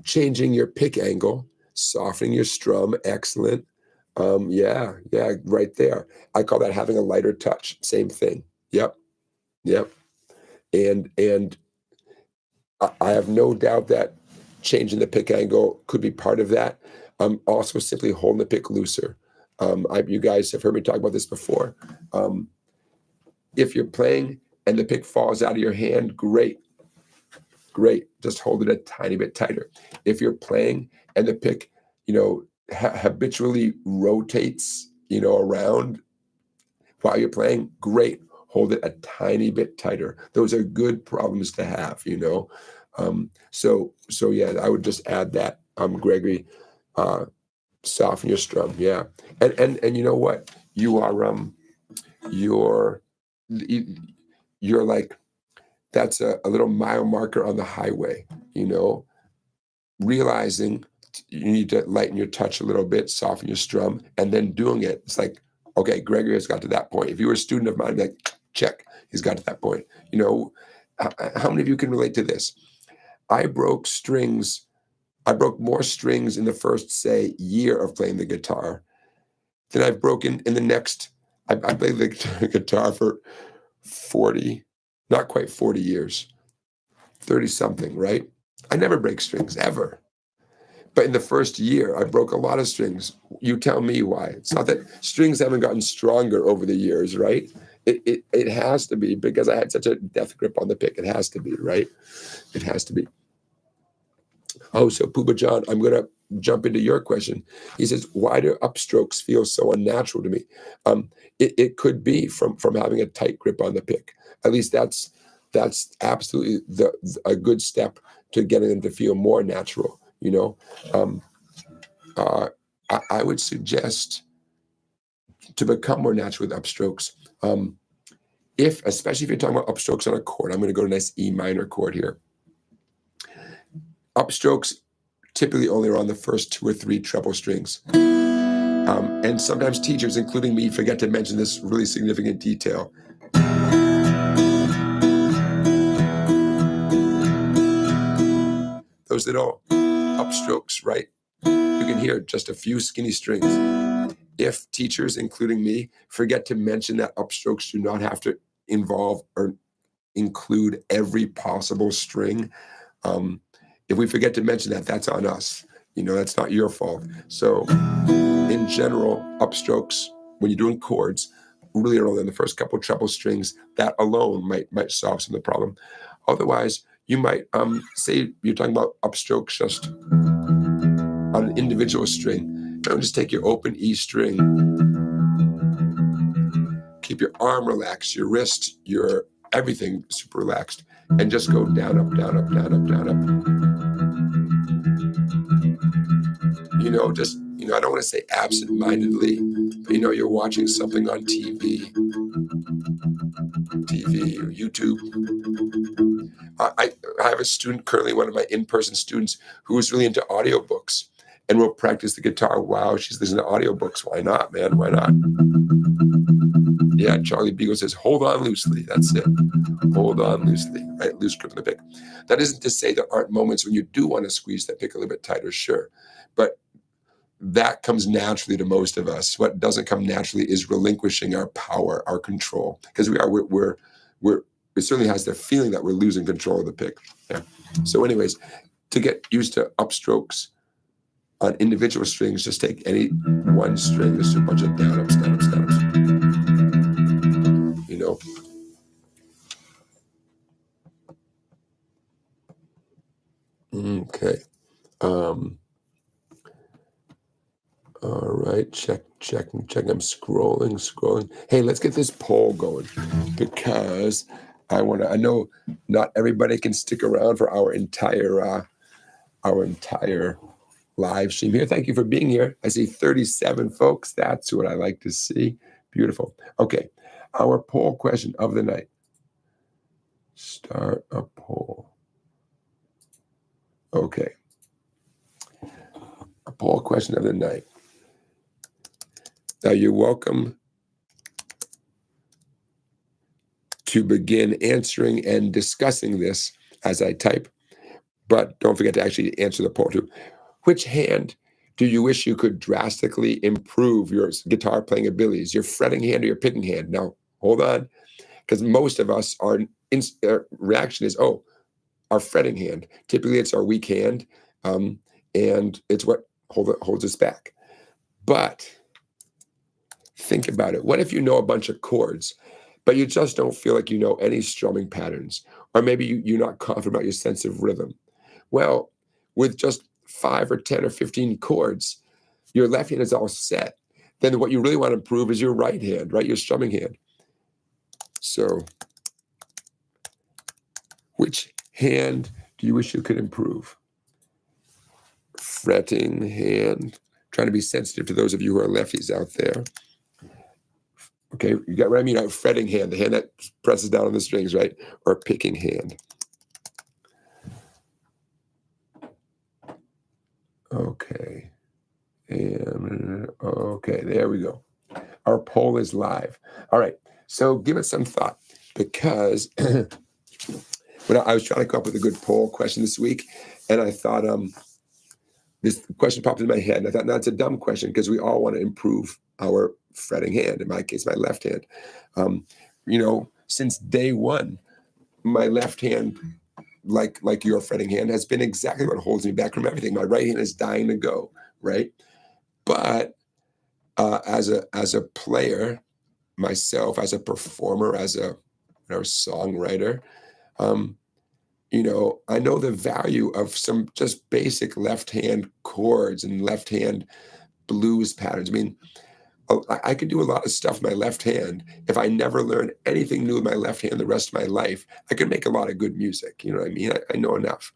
changing your pick angle, softening your strum, excellent. Yeah, right there. I call that having a lighter touch. Same thing. Yep. And I have no doubt that changing the pick angle could be part of that. Also simply holding the pick looser. You guys have heard me talk about this before. If you're playing and the pick falls out of your hand, great. Just hold it a tiny bit tighter. If you're playing and the pick, you know, habitually rotates, you know, around while you're playing, great. Hold it a tiny bit tighter. Those are good problems to have, you know. So yeah, I would just add that, Gregory. Soften your strum, yeah, and you know what? You're like, that's a little mile marker on the highway, you know. Realizing you need to lighten your touch a little bit, soften your strum, and then doing it. It's like, okay, Gregory has got to that point. If you were a student of mine, I'd be like, check, he's got to that point. You know, how many of you can relate to this? I broke more strings in the first, say, year of playing the guitar than I've broken in the next. I played the guitar for 40, not quite 40 years, 30 something, right? I never break strings ever. But in the first year, I broke a lot of strings. You tell me why. It's not that strings haven't gotten stronger over the years, right? It has to be, because I had such a death grip on the pick. It has to be, right? It has to be. Oh, so Pooba John, I'm going to jump into your question. He says, why do upstrokes feel so unnatural to me? It could be from having a tight grip on the pick. At least that's absolutely a good step to getting them to feel more natural, you know. I would suggest to become more natural with upstrokes. Especially if you're talking about upstrokes on a chord, I'm going to go to a nice E minor chord here. Upstrokes typically only are on the first 2 or 3 treble strings. And sometimes teachers, including me, forget to mention this really significant detail. Those little upstrokes, right? You can hear just a few skinny strings. If teachers, including me, forget to mention that upstrokes do not have to involve or include every possible string, if we forget to mention that, that's on us. You know, that's not your fault. So in general, upstrokes, when you're doing chords, really are only in the first couple treble strings. That alone might solve some of the problem. Otherwise, you might say you're talking about upstrokes just on an individual string. Don't just take your open E string, keep your arm relaxed, your wrist, your everything super relaxed, and just go down, up, down, up, down, up, down, up. Just, I don't want to say absent-mindedly, but you're watching something on TV or YouTube. I have a student currently, one of my in-person students, who is really into audiobooks and will practice the guitar while she's listening to audiobooks. Why not, man? Why not? Yeah, Charlie Beagle says, hold on loosely. That's it. Hold on loosely, right? Loose grip on the pick. That isn't to say there aren't moments when you do want to squeeze that pick a little bit tighter, sure. But that comes naturally to most of us. What doesn't come naturally is relinquishing our power, our control. Because it certainly has the feeling that we're losing control of the pick. Yeah. So anyways, to get used to upstrokes on individual strings, just take any one string, just a bunch of down ups, down ups, down ups. Okay. All right, checking. I'm scrolling. Hey, let's get this poll going, because I know not everybody can stick around for our entire live stream here. Thank you for being here. I see 37 folks. That's what I like to see. Beautiful. Okay, our poll question of the night. Start a poll. Okay. A poll question of the night. Now, you're welcome to begin answering and discussing this as I type, but don't forget to actually answer the poll too. Which hand do you wish you could drastically improve your guitar playing abilities, your fretting hand or your picking hand? Now, hold on, because most of us, our reaction is, our fretting hand. Typically, it's our weak hand, and it's what holds us back. But think about it. What if you know a bunch of chords, but you just don't feel like you know any strumming patterns? Or maybe you're not confident about your sense of rhythm. Well, with just 5 or 10 or 15 chords, your left hand is all set. Then what you really want to improve is your right hand, right? Your strumming hand. So, which hand do you wish you could improve? Fretting hand. Trying to be sensitive to those of you who are lefties out there. Okay, you got what I mean? A fretting hand, the hand that presses down on the strings, right? Or a picking hand. Okay. And okay, there we go. Our poll is live. All right, so give it some thought, because when I was trying to come up with a good poll question this week, and I thought this question popped in my head, and I thought, no, it's a dumb question, because we all want to improve our fretting hand. In my case, my left hand. Since day one, my left hand, like your fretting hand, has been exactly what holds me back from everything. My right hand is dying to go, right? But as a player, myself, as a performer, as a songwriter, I know the value of some just basic left hand chords and left hand blues patterns. I mean, I could do a lot of stuff with my left hand. If I never learned anything new with my left hand the rest of my life, I could make a lot of good music. You know what I mean? I know enough.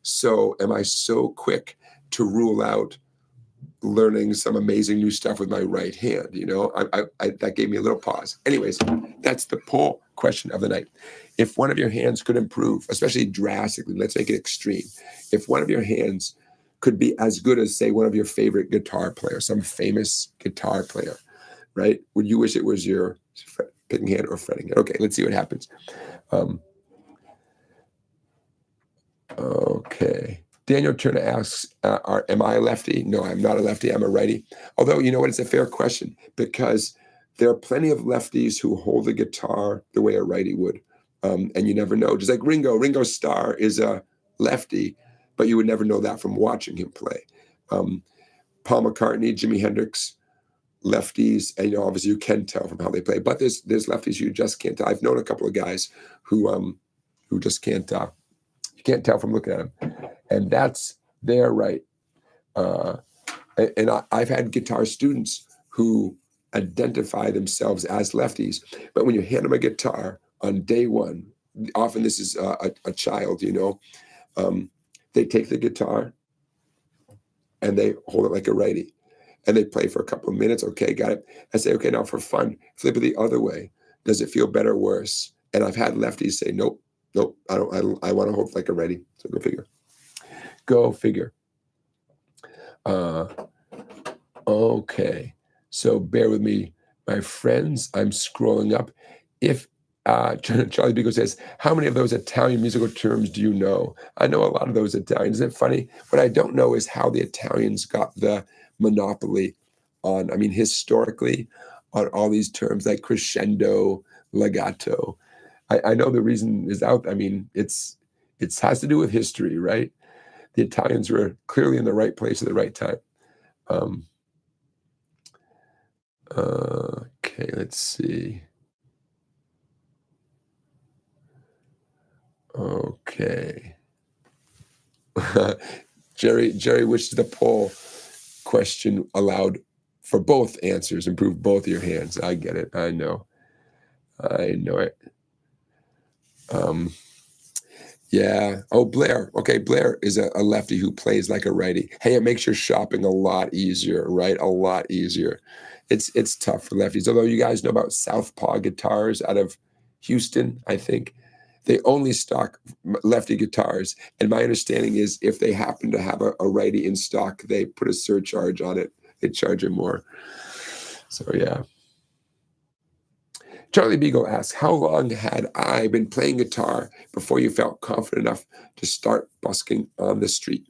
So am I so quick to rule out learning some amazing new stuff with my right hand? That gave me a little pause. Anyways, that's the poll question of the night. If one of your hands could improve, especially drastically, let's make it extreme. If one of your hands could be as good as, say, one of your favorite guitar players, some famous guitar player, right? Would you wish it was your picking hand or fretting hand? Okay, let's see what happens. Okay. Daniel Turner asks, am I a lefty? No, I'm not a lefty. I'm a righty. Although, you know what? It's a fair question, because there are plenty of lefties who hold the guitar the way a righty would. And you never know. Just like Ringo Starr is a lefty, but you would never know that from watching him play. Paul McCartney, Jimi Hendrix, lefties, and obviously you can tell from how they play. But there's lefties you just can't tell. I've known a couple of guys who just can't you can't tell from looking at them, and that's their right. And I've had guitar students who identify themselves as lefties, but when you hand them a guitar on day one, often this is a child, they take the guitar and they hold it like a righty. And they play for a couple of minutes. Okay, got it. I say, okay, now for fun, flip it the other way. Does it feel better or worse? And I've had lefties say, nope, I don't. I want to hold like a righty. So go figure. Go figure. Okay. So bear with me, my friends. I'm scrolling up. If Charlie Beagle says, how many of those Italian musical terms do you know? I know a lot of those Italians. Isn't it funny? What I don't know is how the Italians got the monopoly on, historically, on all these terms like crescendo, legato. I know the reason is out. It has to do with history, right? The Italians were clearly in the right place at the right time. Okay, let's see. Okay. Jerry wishes the poll question allowed for both answers, improve both your hands. I get it. I know it. Yeah. Oh, Blair. Okay, Blair is a lefty who plays like a righty. Hey, it makes your shopping a lot easier, right? A lot easier. It's tough for lefties. Although you guys know about Southpaw guitars out of Houston, I think. They only stock lefty guitars. And my understanding is if they happen to have a righty in stock, they put a surcharge on it. They charge it more. So, yeah. Charlie Beagle asks, how long had I been playing guitar before you felt confident enough to start busking on the street?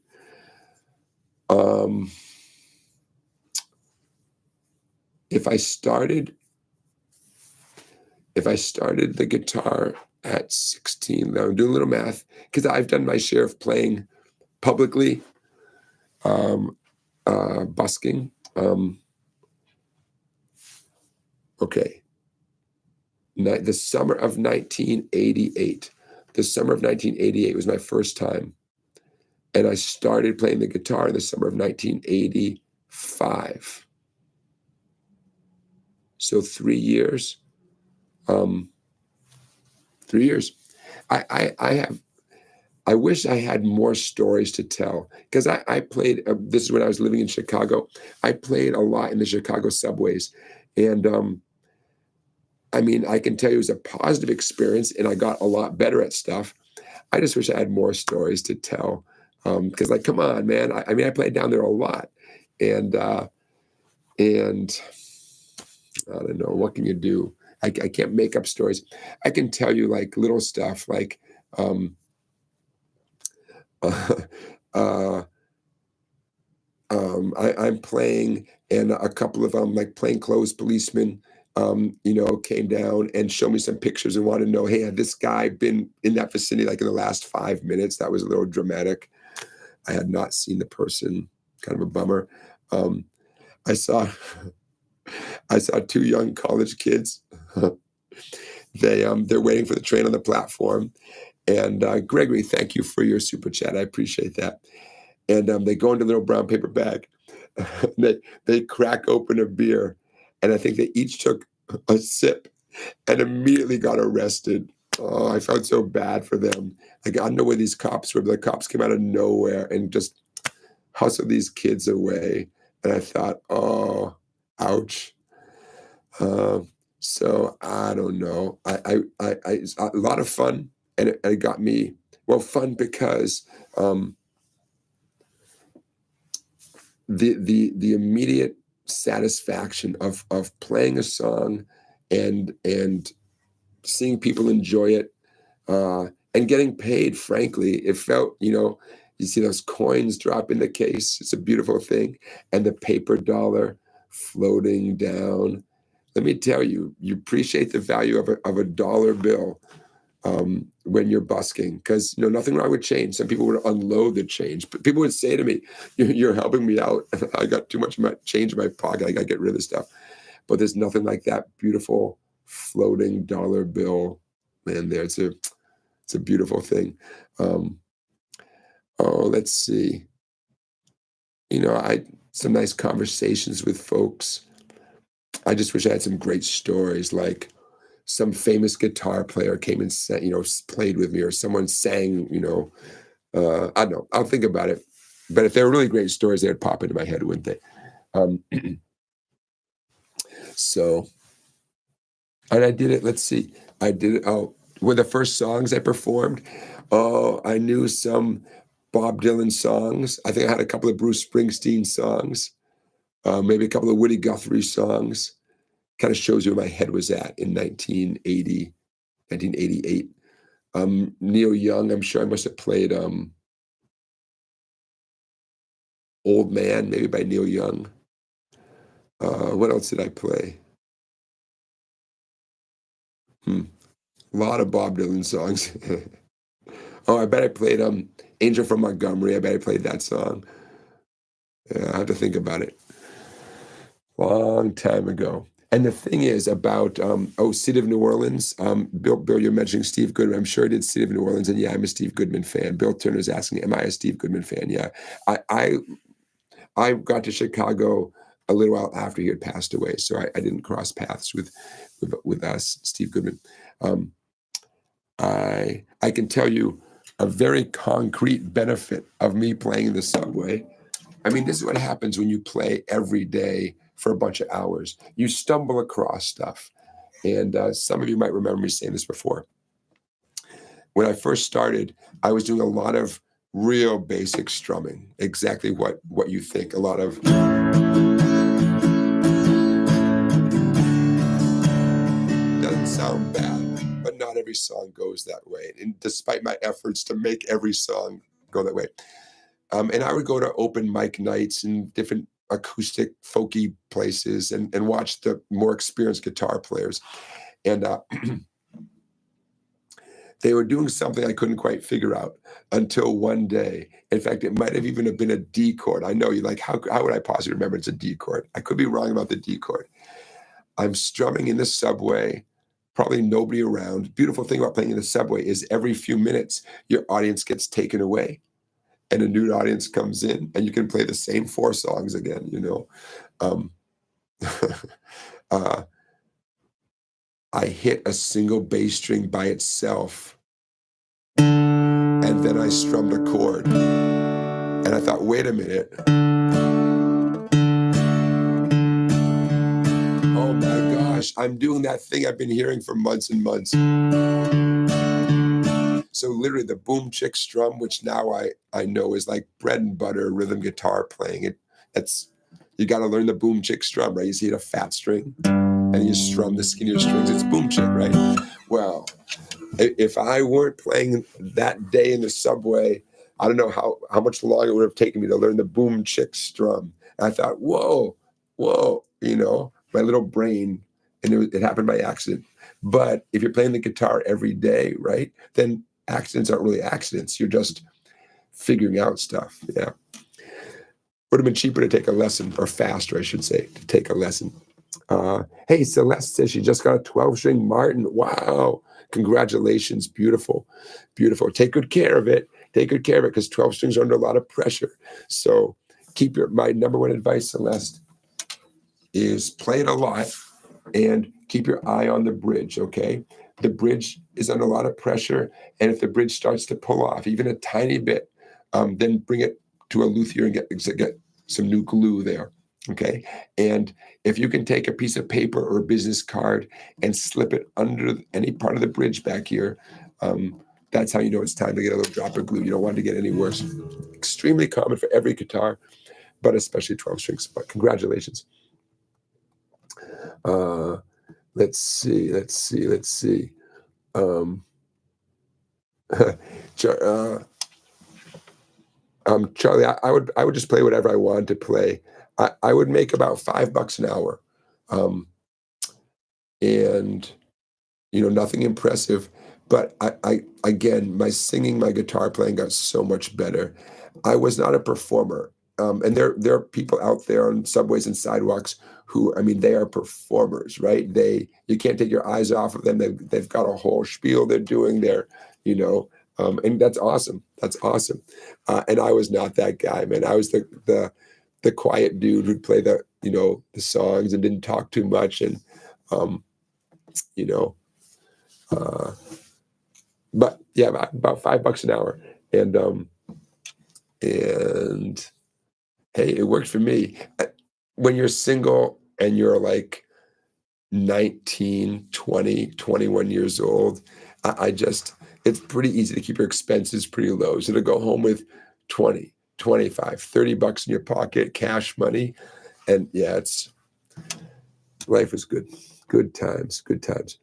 If I started the guitar at 16, now I'm doing a little math, because I've done my share of playing publicly, busking. Okay. The summer of 1988. The summer of 1988 was my first time. And I started playing the guitar in the summer of 1985. So 3 years. 3 years. I wish I had more stories to tell, because I played, this is when I was living in Chicago. I played a lot in the Chicago subways. And I can tell you it was a positive experience and I got a lot better at stuff. I just wish I had more stories to tell. Because come on, man. I played down there a lot. And I don't know, what can you do? I can't make up stories. I can tell you little stuff I'm playing, and a couple of plainclothes policemen, came down and showed me some pictures and wanted to know, hey, had this guy been in that vicinity in the last 5 minutes? That was a little dramatic. I had not seen the person. Kind of a bummer. I saw 2 young college kids. They're waiting for the train on the platform. And Gregory, thank you for your super chat. I appreciate that. And they go into a little brown paper bag. They crack open a beer, and I think they each took a sip and immediately got arrested. Oh, I felt so bad for them. I don't know where these cops were, but the cops came out of nowhere and just hustled these kids away. And I thought, oh, ouch. So I don't know. It's a lot of fun, and it got me, fun because the immediate satisfaction of playing a song and seeing people enjoy it, and getting paid. Frankly, it felt, you see those coins drop in the case. It's a beautiful thing, and the paper dollar floating down. Let me tell you, you appreciate the value of a dollar bill when you're busking, because nothing wrong with change. Some people would unload the change, but people would say to me, "You're helping me out. I got too much change in my pocket. I got to get rid of this stuff." But there's nothing like that beautiful floating dollar bill, man. There, it's a beautiful thing. Let's see. I some nice conversations with folks. I just wish I had some great stories. some famous guitar player came and played with me, or someone sang, I don't know. I'll think about it. But if they're really great stories, they'd pop into my head, wouldn't they? So, and I did it. Let's see. I did it. Oh, were the first songs I performed. Oh, I knew some Bob Dylan songs. I think I had a couple of Bruce Springsteen songs, maybe a couple of Woody Guthrie songs. Kind of shows you where my head was at in 1980, 1988. Neil Young, I'm sure I must have played Old Man, maybe by Neil Young. What else did I play? A lot of Bob Dylan songs. Oh, I bet I played Angel from Montgomery. I bet I played that song. Yeah, I have to think about it. Long time ago. And the thing is about, City of New Orleans. Bill, you're mentioning Steve Goodman. I'm sure I did City of New Orleans, and yeah, I'm a Steve Goodman fan. Bill Turner's asking, am I a Steve Goodman fan? Yeah. I got to Chicago a little while after he had passed away, so I didn't cross paths with us, Steve Goodman. I can tell you a very concrete benefit of me playing in the subway. I mean, this is what happens when you play every day for a bunch of hours. You stumble across stuff. And some of you might remember me saying this before. When I first started, I was doing a lot of real basic strumming, exactly what you think. A lot of... Doesn't sound bad, but not every song goes that way. And despite my efforts to make every song go that way. And I would go to open mic nights and different acoustic, folky places and watch the more experienced guitar players. And they were doing something I couldn't quite figure out until one day. In fact, it might have even been a D chord. I know you're like, how would I possibly remember it's a D chord? I could be wrong about the D chord. I'm strumming in the subway, probably nobody around. Beautiful thing about playing in the subway is every few minutes, your audience gets taken away. And a new audience comes in, and you can play the same 4 songs again, I hit a single bass string by itself, and then I strummed a chord. And I thought, wait a minute. Oh my gosh, I'm doing that thing I've been hearing for months and months. So literally the boom chick strum, which now I know is like bread and butter rhythm guitar playing. You got to learn the boom chick strum, right? You see a fat string, and you strum the skinnier strings. It's boom chick, right? Well, if I weren't playing that day in the subway, I don't know how much longer it would have taken me to learn the boom chick strum. And I thought, whoa, my little brain, and it happened by accident. But if you're playing the guitar every day, right, then accidents aren't really accidents. You're just figuring out stuff. Yeah. Would have been cheaper to take a lesson, or faster, I should say, to take a lesson. Hey, Celeste says she just got a 12-string Martin. Wow. Congratulations. Beautiful. Beautiful. Take good care of it. Take good care of it, because 12 strings are under a lot of pressure. So my number one advice, Celeste, is play it a lot and keep your eye on the bridge, okay? The bridge is under a lot of pressure, and if the bridge starts to pull off, even a tiny bit, then bring it to a luthier and get some new glue there, okay? And if you can take a piece of paper or a business card and slip it under any part of the bridge back here, that's how you know it's time to get a little drop of glue. You don't want it to get any worse. Extremely common for every guitar, but especially 12 strings. But congratulations. Let's see. Charlie, I would just play whatever I wanted to play. I would make about $5 an hour, and nothing impressive. But I again, my singing, my guitar playing got so much better. I was not a performer, and there are people out there on subways and sidewalks who, I mean, they are performers, right? You can't take your eyes off of them. They've got a whole spiel they're doing there, and that's awesome. That's awesome. And I was not that guy, man. I was the quiet dude who'd play the songs and didn't talk too much, and But yeah, about $5 an hour, and hey, it worked for me. When you're single and you're like 19, 20, 21 years old, I just, it's pretty easy to keep your expenses pretty low. So to go home with 20, 25, $30 in your pocket, cash money. And yeah, life is good. Good times, good times.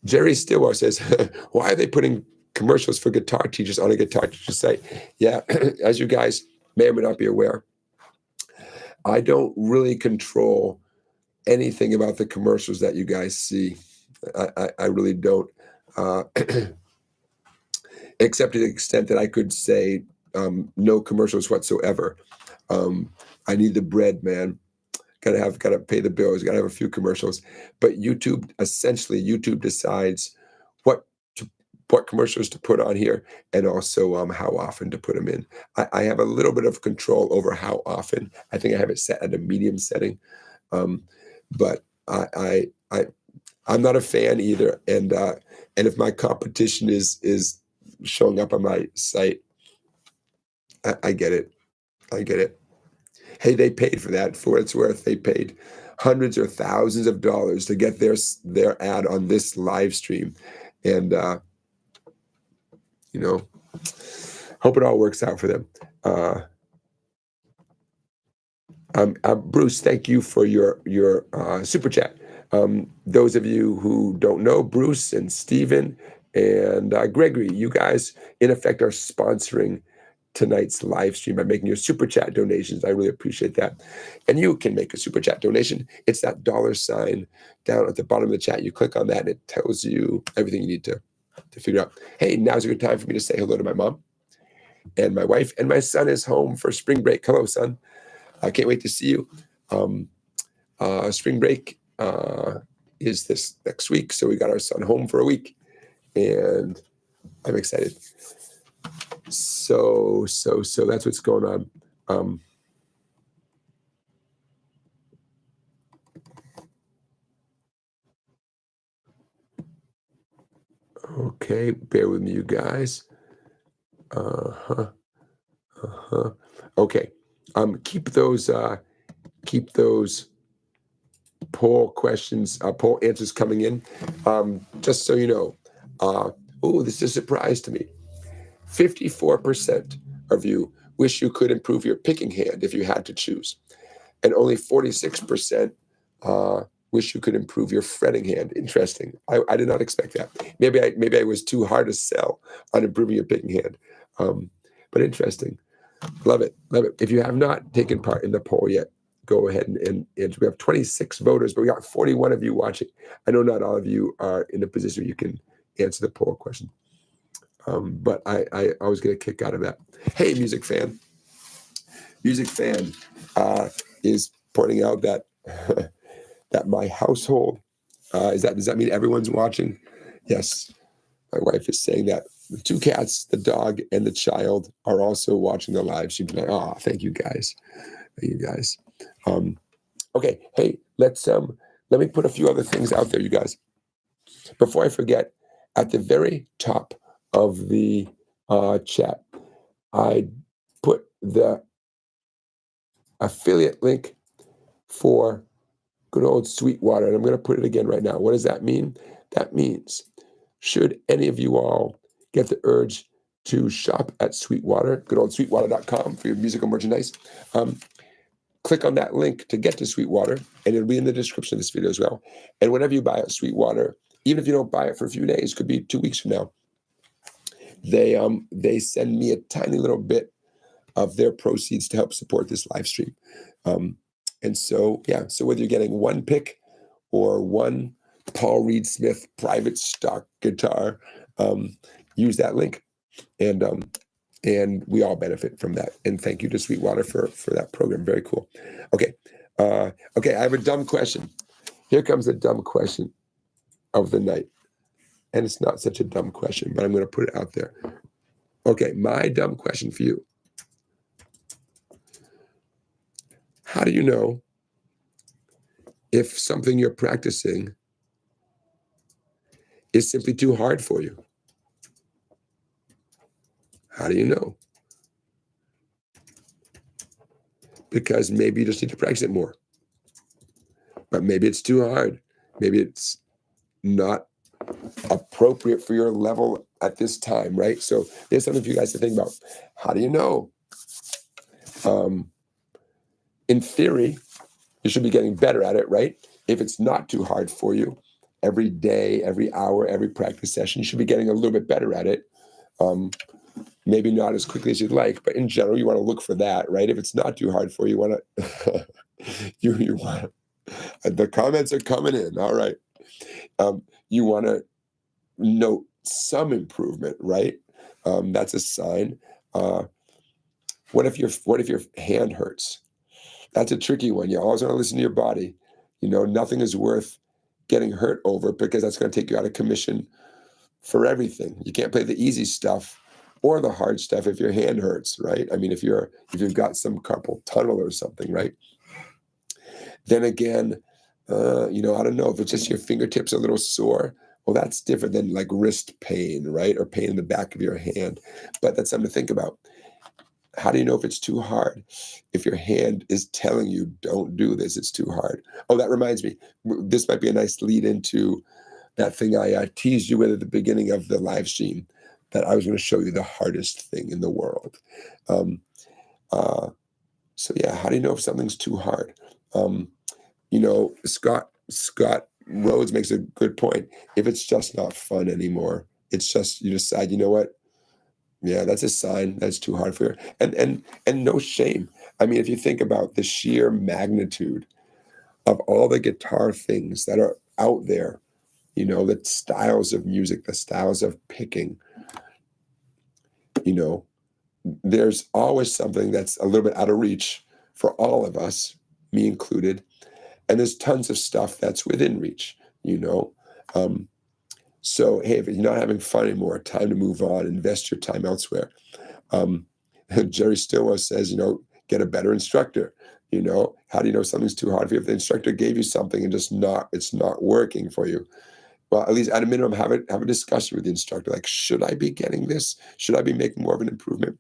Jerry Stillwell says, why are they putting commercials for guitar teachers on a guitar teacher site? Yeah, as you guys may or may not be aware, I don't really control anything about the commercials that you guys see. I really don't, except to the extent that I could say no commercials whatsoever. I need the bread, man. Gotta pay the bills. Gotta have a few commercials. But essentially YouTube decides what what commercials to put on here, and also how often to put them in. I have a little bit of control over how often. I think I have it set at a medium setting, but I'm not a fan either. And if my competition is showing up on my site, I get it. I get it. Hey, they paid for that. For what it's worth, they paid hundreds or thousands of dollars to get their ad on this live stream, and hope it all works out for them. Bruce, thank you for your super chat. Those of you who don't know, Bruce and Steven and Gregory, you guys in effect are sponsoring tonight's live stream by making your super chat donations. I really appreciate that. And you can make a super chat donation. It's that $ down at the bottom of the chat. You click on that and it tells you everything you need to figure out. Hey, now's a good time for me to say hello to my mom and my wife, and my son is home for spring break. Hello, son. I can't wait to see you. Spring break is this next week, so we got our son home for a week, and I'm excited. So that's what's going on. Okay, bear with me, you guys. Okay, keep those poll questions, poll answers coming in. Just so you know, this is a surprise to me. 54% of you wish you could improve your picking hand if you had to choose, and only 46% wish you could improve your fretting hand. Interesting. I did not expect that. Maybe I was too hard to sell on improving your picking hand, but interesting. Love it. If you have not taken part in the poll yet, go ahead and we have 26 voters, but we got 41 of you watching. I know not all of you are in a position where you can answer the poll question, but I always get a kick out of that. Hey, music fan is pointing out that that my household does that mean everyone's watching? Yes, my wife is saying that the 2 cats, the dog, and the child are also watching the live stream tonight. Oh, thank you guys. Okay, hey, let me put a few other things out there, you guys. Before I forget, at the very top of the chat, I put the affiliate link for good old Sweetwater, and I'm going to put it again right now. What does that mean? That means, should any of you all get the urge to shop at Sweetwater, good old sweetwater.com for your musical merchandise, click on that link to get to Sweetwater, and it'll be in the description of this video as well. And whatever you buy at Sweetwater, even if you don't buy it for a few days, could be 2 weeks from now, they send me a tiny little bit of their proceeds to help support this live stream. And so whether you're getting one pick or one Paul Reed Smith private stock guitar, use that link, and we all benefit from that. And thank you to Sweetwater for that program. Very cool. Okay, I have a dumb question. Here comes a dumb question of the night, and it's not such a dumb question, but I'm going to put it out there. Okay, my dumb question for you: how do you know if something you're practicing is simply too hard for you? How do you know? Because maybe you just need to practice it more. But maybe it's too hard. Maybe it's not appropriate for your level at this time, right? So there's something for you guys to think about. How do you know? In theory, you should be getting better at it, right? If it's not too hard for you, every day, every hour, every practice session, you should be getting a little bit better at it. Maybe not as quickly as you'd like, but in general, you want to look for that, right? If it's not too hard for you, you want to, you want to, the comments are coming in. All right. You want to note some improvement, right? That's a sign. What if your hand hurts? That's a tricky one. You always want to listen to your body. Nothing is worth getting hurt over, because that's going to take you out of commission for everything. You can't play the easy stuff or the hard stuff if your hand hurts, right? I mean, if you've got some carpal tunnel or something, right? Then again, I don't know if it's just your fingertips a little sore. Well, that's different than like wrist pain, right? Or pain in the back of your hand. But that's something to think about. How do you know if it's too hard? If your hand is telling you, don't do this, it's too hard. Oh, that reminds me. This might be a nice lead into that thing I teased you with at the beginning of the live stream, that I was going to show you the hardest thing in the world. So yeah, how do you know if something's too hard? Scott Rhodes makes a good point. If it's just not fun anymore, it's just, you decide, you know what? Yeah, that's a sign that's too hard for you. And no shame. I mean, if you think about the sheer magnitude of all the guitar things that are out there, the styles of music, the styles of picking, there's always something that's a little bit out of reach for all of us, me included. And there's tons of stuff that's within reach, So, hey, if you're not having fun anymore, time to move on, invest your time elsewhere. Jerry Stillwell says, get a better instructor. How do you know something's too hard for you? If the instructor gave you something and it's not working for you, well, at least at a minimum, have a discussion with the instructor. Like, should I be getting this? Should I be making more of an improvement?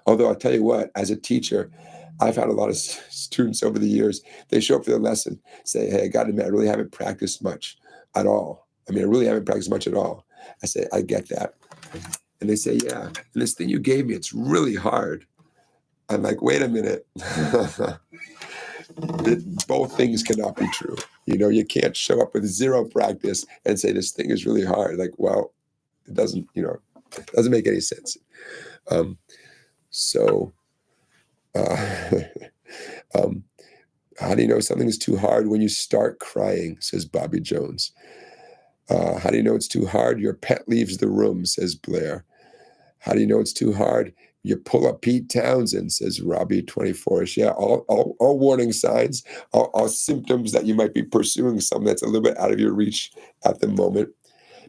Although I'll tell you what, as a teacher, I've had a lot of students over the years, they show up for the lesson, say, hey, I got to admit, I really haven't practiced much at all. I really haven't practiced much at all. I say, I get that. And they say, yeah, and this thing you gave me, it's really hard. I'm like, wait a minute. Both things cannot be true. You can't show up with zero practice and say this thing is really hard. Like, well, it doesn't, it doesn't make any sense. How do you know something is too hard? When you start crying, says Bobby Jones. How do you know it's too hard? Your pet leaves the room, says Blair. How do you know it's too hard? You pull up Pete Townsend, says Robbie 24ish. Yeah, all warning signs, all symptoms that you might be pursuing something that's a little bit out of your reach at the moment.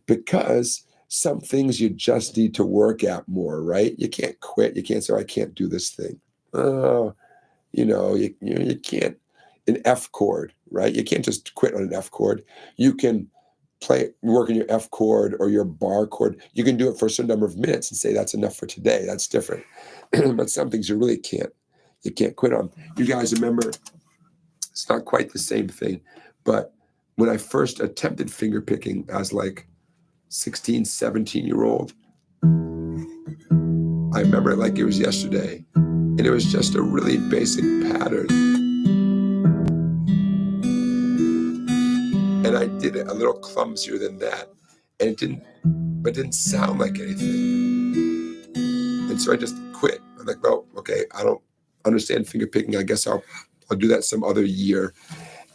Because some things you just need to work at more, right? You can't quit. You can't say, I can't do this thing. You can't, an F chord, right? You can't just quit on an F chord. You can work on your F chord or your bar chord. You can do it for a certain number of minutes and say, that's enough for today. That's different. But some things you really you can't quit on. You guys remember, it's not quite the same thing, but when I first attempted finger picking as like 16, 17-year-old, I remember it like it was yesterday. And it was just a really basic pattern. And I did it a little clumsier than that. And it didn't sound like anything. And so I just quit. I'm like, well, okay, I don't understand finger picking. I guess I'll do that some other year.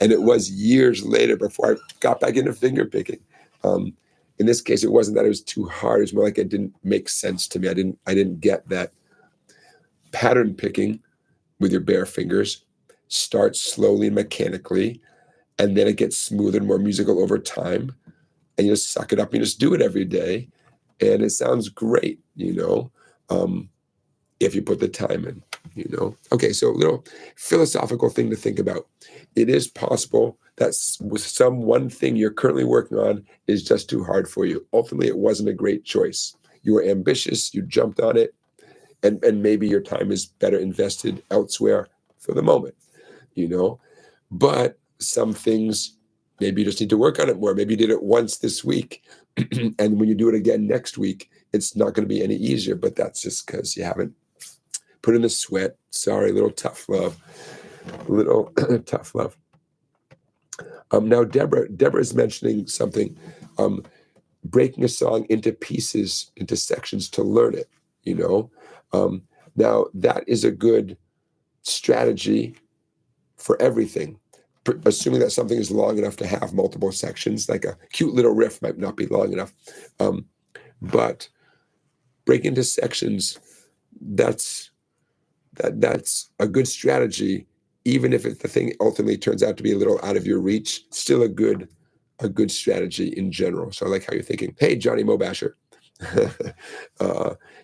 And it was years later before I got back into finger picking. In this case, it wasn't that it was too hard. It was more like it didn't make sense to me. I didn't get that pattern picking with your bare fingers starts slowly and mechanically, and then it gets smoother and more musical over time. And you just suck it up and you just do it every day. And it sounds great, if you put the time in, Okay, so a little philosophical thing to think about. It is possible that with some one thing you're currently working on is just too hard for you. Ultimately, it wasn't a great choice. You were ambitious, you jumped on it, and maybe your time is better invested elsewhere for the moment, But some things, maybe you just need to work on it more. Maybe you did it once this week, and when you do it again next week, it's not going to be any easier, but that's just because you haven't put in the sweat. Sorry, little tough love. Little tough love. Now, Deborah's mentioning something, breaking a song into pieces, into sections to learn it, Now, that is a good strategy for everything, assuming that something is long enough to have multiple sections, like a cute little riff might not be long enough. But break into sections, that's a good strategy, even if the thing ultimately turns out to be a little out of your reach. Still a good strategy in general. So I like how you're thinking. Hey, Johnny Mobasher.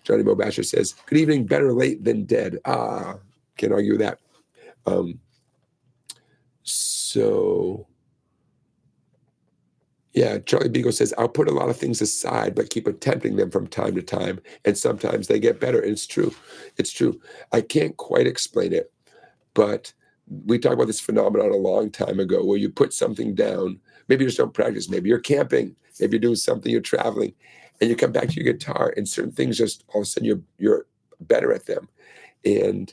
Johnny Mobasher says, "Good evening. Better late than dead." Can't argue with that. So yeah, Charlie Beagle says, "I'll put a lot of things aside, but keep attempting them from time to time, and sometimes they get better." And it's true. It's true. I can't quite explain it, but we talked about this phenomenon a long time ago, where you put something down. Maybe you just don't practice. Maybe you're camping. Maybe you're doing something. You're traveling, and you come back to your guitar, and certain things just all of a sudden you're better at them. And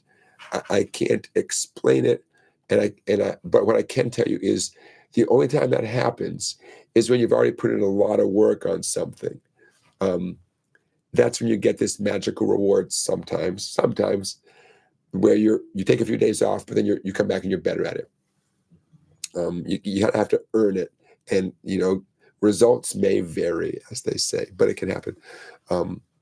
I can't explain it. But what I can tell you is the only time that happens is when you've already put in a lot of work on something. That's when you get this magical reward sometimes where you take a few days off, but then you come back and you're better at it. You have to earn it. And, results may vary, as they say, but it can happen.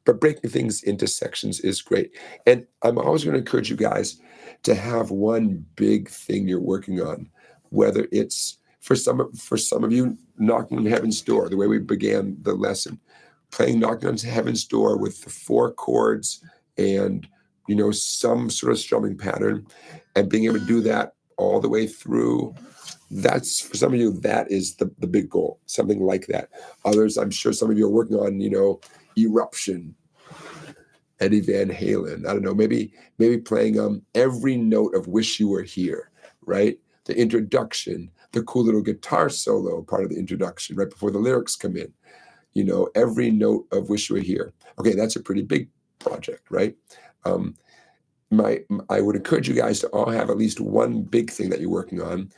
But breaking things into sections is great. And I'm always going to encourage you guys to have one big thing you're working on, whether it's for some of you, knocking on heaven's door, the way we began the lesson, playing knocking on heaven's door with the 4 chords and, some sort of strumming pattern, and being able to do that all the way through. That's, for some of you, that is the big goal, something like that. Others, I'm sure some of you are working on, Eruption, Eddie Van Halen. I don't know, maybe playing every note of Wish You Were Here, right? The introduction, the cool little guitar solo part of the introduction, right before the lyrics come in. Every note of Wish You Were Here. Okay, that's a pretty big project, right? I would encourage you guys to all have at least one big thing that you're working on.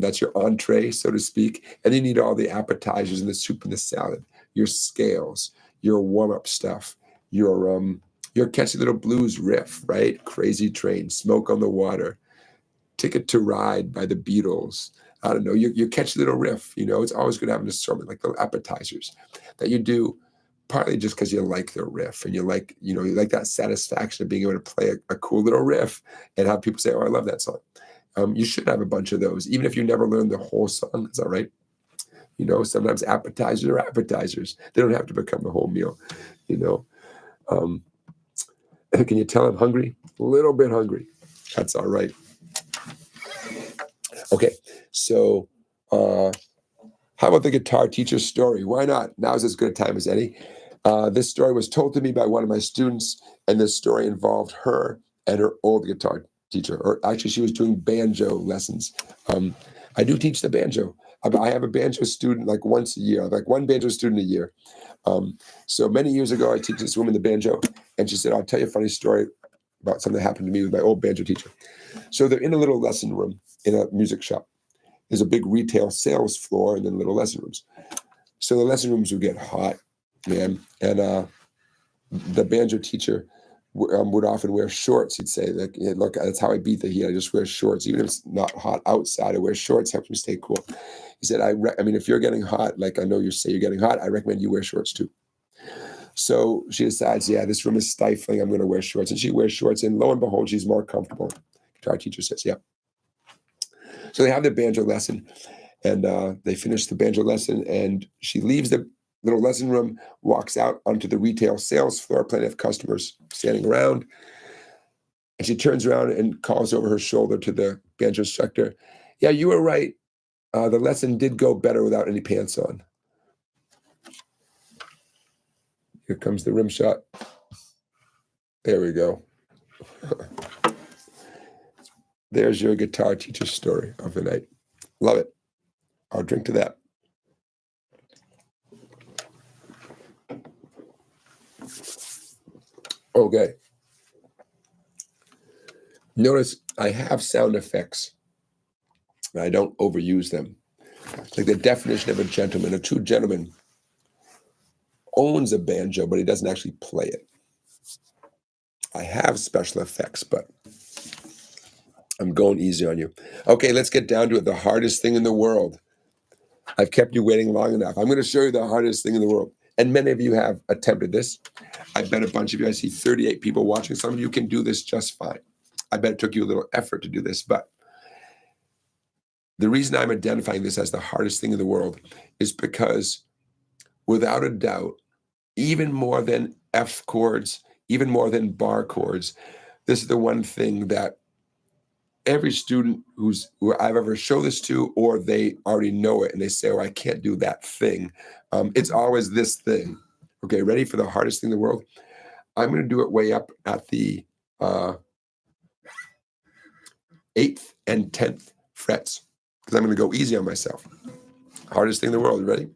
That's your entree, so to speak. And you need all the appetizers and the soup and the salad, your scales, your warm-up stuff, your catchy little blues riff, right? Crazy Train, Smoke on the Water, Ticket to Ride by the Beatles. I don't know, your catchy little riff. It's always good to have an assortment, like the appetizers that you do, partly just because you like the riff and you like that satisfaction of being able to play a cool little riff and have people say, "Oh, I love that song." You should have a bunch of those, even if you never learn the whole song. Is that right? Sometimes appetizers are appetizers. They don't have to become the whole meal. Can you tell I'm hungry? A little bit hungry. That's all right. Okay, so how about the guitar teacher story? Why not? Now's as good a time as any. This story was told to me by one of my students, and this story involved her and her old guitar teacher. Or actually, she was doing banjo lessons. I do teach the banjo. I have a banjo student like once a year, like one banjo student a year. So many years ago, I teach this woman the banjo, and she said, "I'll tell you a funny story about something that happened to me with my old banjo teacher." So they're in a little lesson room in a music shop. There's a big retail sales floor and then little lesson rooms. So the lesson rooms would get hot, man. And the banjo teacher would often wear shorts. He'd say, like, "Look, that's how I beat the heat. I just wear shorts. Even if it's not hot outside, I wear shorts, helps me stay cool." He said, I mean, if you're getting hot, like I know you say you're getting hot, I recommend you wear shorts too. So she decides, yeah, this room is stifling. I'm going to wear shorts. And she wears shorts. And lo and behold, she's more comfortable. Guitar teacher says, yeah. So they have the banjo lesson. And they finish the banjo lesson. And she leaves the little lesson room, walks out onto the retail sales floor, plenty of customers standing around. And she turns around and calls over her shoulder to the banjo instructor. Yeah, you were right. The lesson did go better without any pants on. Here comes the rim shot. There we go. There's your guitar teacher story of the night. Love it. I'll drink to that. Okay. Notice I have sound effects. I don't overuse them. Like the definition of a gentleman. A true gentleman owns a banjo, but he doesn't actually play it. I have special effects, but I'm going easy on you. Okay, let's get down to it. The hardest thing in the world. I've kept you waiting long enough. I'm going to show you the hardest thing in the world. And many of you have attempted this. I bet a bunch of you, I see 38 people watching. Some of you can do this just fine. I bet it took you a little effort to do this, but the reason I'm identifying this as the hardest thing in the world is because without a doubt, even more than F chords, even more than bar chords, this is the one thing that every student who I've ever shown this to, or they already know it and they say, oh, I can't do that thing. It's always this thing. Okay, ready for the hardest thing in the world? I'm going to do it way up at the 8th and 10th frets, because I'm going to go easy on myself. Hardest thing in the world. Ready?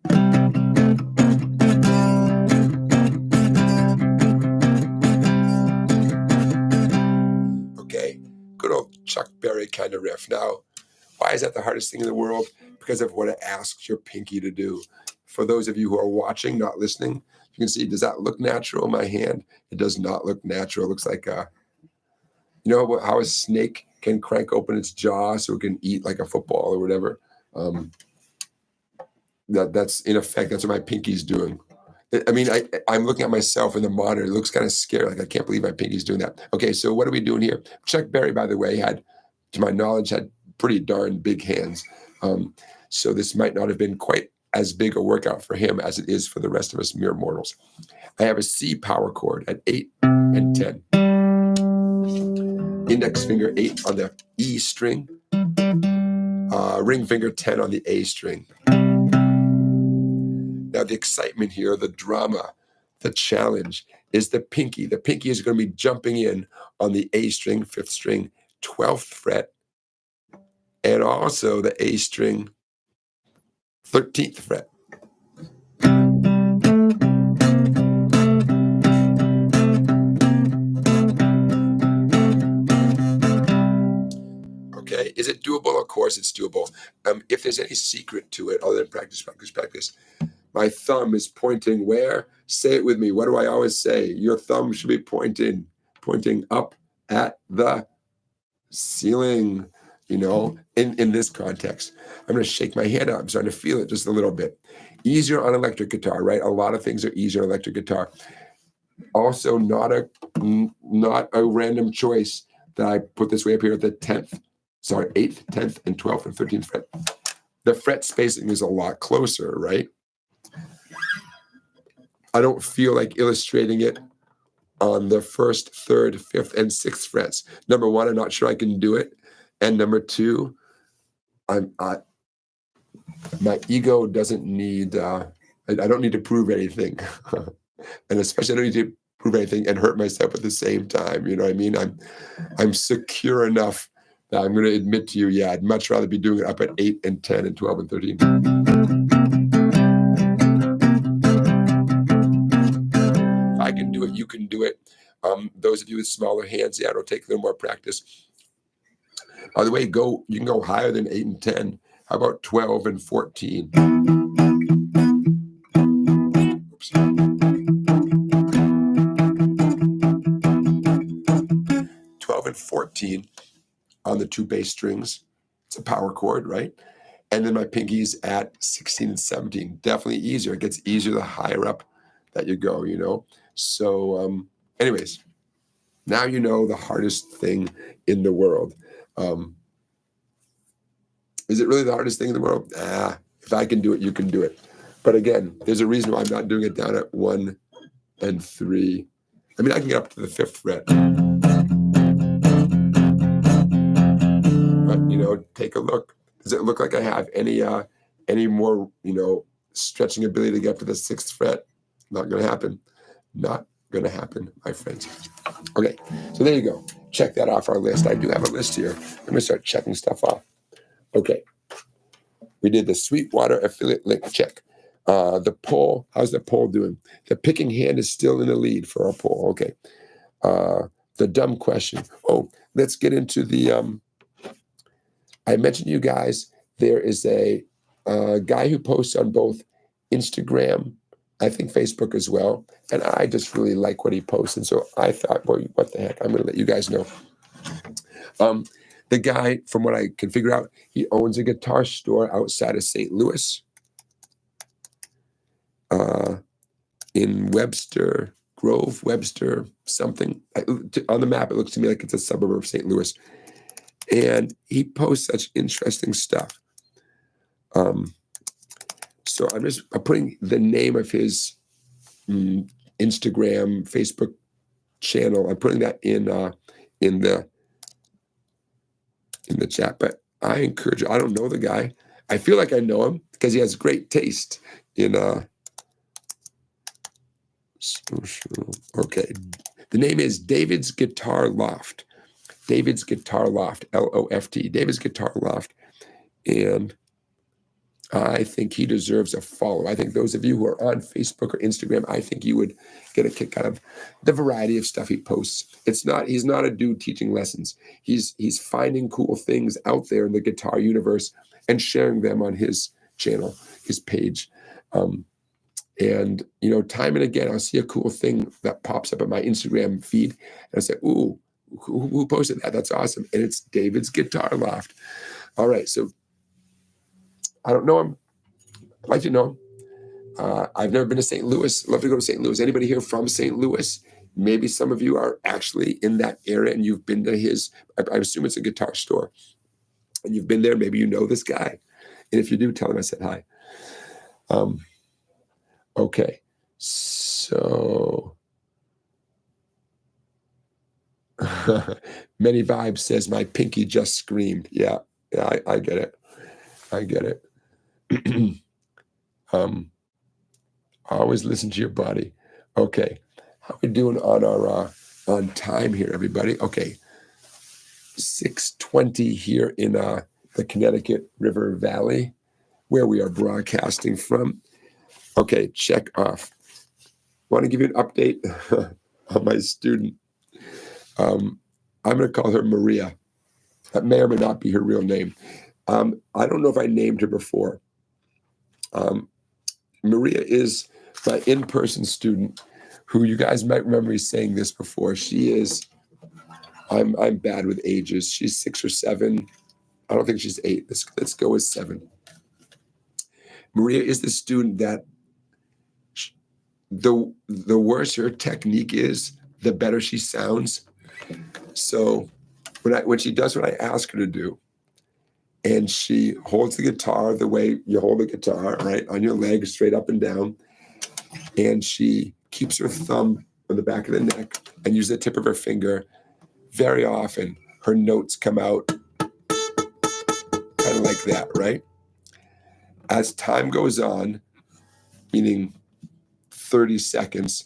Okay, good old Chuck Berry kind of riff. Now, why is that the hardest thing in the world? Because of what it asks your pinky to do. For those of you who are watching, not listening, you can see, does that look natural in my hand? It does not look natural. It looks like, you know how a snake can crank open its jaw so it can eat like a football or whatever? That's in effect, that's what my pinky's doing. I mean, I'm looking at myself in the monitor. It looks kind of scary. Like, I can't believe my pinky's doing that. Okay, so what are we doing here? Chuck Berry, by the way, had, to my knowledge, had pretty darn big hands. So this might not have been quite as big a workout for him as it is for the rest of us mere mortals. I have a C power chord at 8 and 10. Index finger 8 on the E string. Ring finger 10 on the A string. Now the excitement here, the drama, the challenge is the pinky. The pinky is going to be jumping in on the A string, 5th string, 12th fret, and also the A string, 13th fret. Okay, is it doable? Of course it's doable. If there's any secret to it other than practice, my thumb is pointing where? Say it with me. What do I always say? Your thumb should be pointing up at the ceiling, you know, in this context. I'm going to shake my hand out. I'm starting to feel it just a little bit. Easier on electric guitar, right? A lot of things are easier on electric guitar. Also, not a random choice that I put this way up here at the 8th, 10th, and 12th and 13th fret. The fret spacing is a lot closer, right? I don't feel like illustrating it on the 1st, 3rd, 5th, and 6th frets. Number one, I'm not sure I can do it. And number two, my ego doesn't need, I don't need to prove anything. And especially I don't need to prove anything and hurt myself at the same time. You know what I mean? I'm secure enough that I'm going to admit to you, yeah, I'd much rather be doing it up at 8 and 10 and 12 and 13. If I can do it, you can do it. Those of you with smaller hands, yeah, it'll take a little more practice. By the way, you can go higher than 8 and 10. How about 12 and 14? Oops. 12 and 14 on the 2 bass strings. It's a power chord, right? And then my pinky's at 16 and 17. Definitely easier. It gets easier the higher up that you go, you know? So anyways, now you know the hardest thing in the world. Is it really the hardest thing in the world? If I can do it, you can do it. But again, there's a reason why I'm not doing it down at 1 and 3. I mean, I can get up to the 5th fret. but take a look. Does it look like I have any more stretching ability to get up to the 6th fret? Not going to happen. Not going to happen, my friends. Okay, so there you go. Check that off our list. I do have a list here. I'm going to start checking stuff off. Okay, we did the Sweetwater affiliate link check. The poll, how's the poll doing? The picking hand is still in the lead for our poll. Okay. The dumb question. Oh, let's get into the. I mentioned to you guys, there is a guy who posts on both Instagram, I think Facebook as well, and I just really like what he posts. And so I thought, well, what the heck? I'm going to let you guys know. The guy, from what I can figure out, he owns a guitar store outside of St. Louis, in Webster Grove, Webster something. On the map, it looks to me like it's a suburb of St. Louis. And he posts such interesting stuff. So I'm putting the name of his Instagram, Facebook channel. I'm putting that in the chat. But I encourage you. I don't know the guy. I feel like I know him because he has great taste in. Okay, the name is David's Guitar Loft. David's Guitar Loft, L-O-F-T. David's Guitar Loft, and I think he deserves a follow. I think those of you who are on Facebook or Instagram, I think you would get a kick out of the variety of stuff he posts. He's not a dude teaching lessons. He's finding cool things out there in the guitar universe and sharing them on his channel, his page. And time and again, I'll see a cool thing that pops up in my Instagram feed, and I say, "Ooh, who posted that? That's awesome!" And it's David's Guitar Loft. All right, so I don't know him. I'd like to know him. I've never been to St. Louis. Love to go to St. Louis. Anybody here from St. Louis? Maybe some of you are actually in that area and you've been to his. I assume it's a guitar store, and you've been there. Maybe you know this guy, and if you do, tell him I said hi. Okay, so Many Vibes says my pinky just screamed. Yeah, I get it. I get it. Always listen to your body. Okay, how we doing on our on time here, everybody? Okay, 6:20 here in the Connecticut River Valley, where we are broadcasting from. Okay, check off. Want to give you an update on my student. I'm going to call her Maria. That may or may not be her real name. I don't know if I named her before. Maria is my in-person student who you guys might remember me saying this before. She is, I'm bad with ages. She's 6 or 7. I don't think she's 8. Let's go with 7. Maria is the student that the worse her technique is, the better she sounds. So when she does what I ask her to do, and she holds the guitar the way you hold the guitar, right, on your leg, straight up and down, and she keeps her thumb on the back of the neck and uses the tip of her finger, very often her notes come out kind of like that, right? As time goes on, meaning 30 seconds,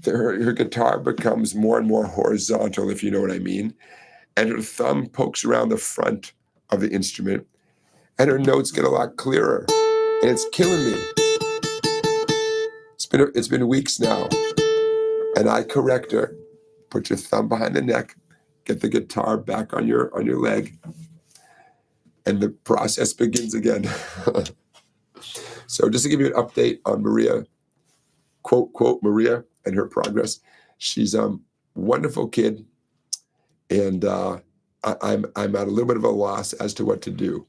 her guitar becomes more and more horizontal, if you know what I mean, and her thumb pokes around the front of the instrument, and her notes get a lot clearer, and it's killing me. It's been weeks now, and I correct her. Put your thumb behind the neck, get the guitar back on your leg, and the process begins again. So just to give you an update on Maria, quote Maria, and her progress, she's a wonderful kid, and I'm at a little bit of a loss as to what to do.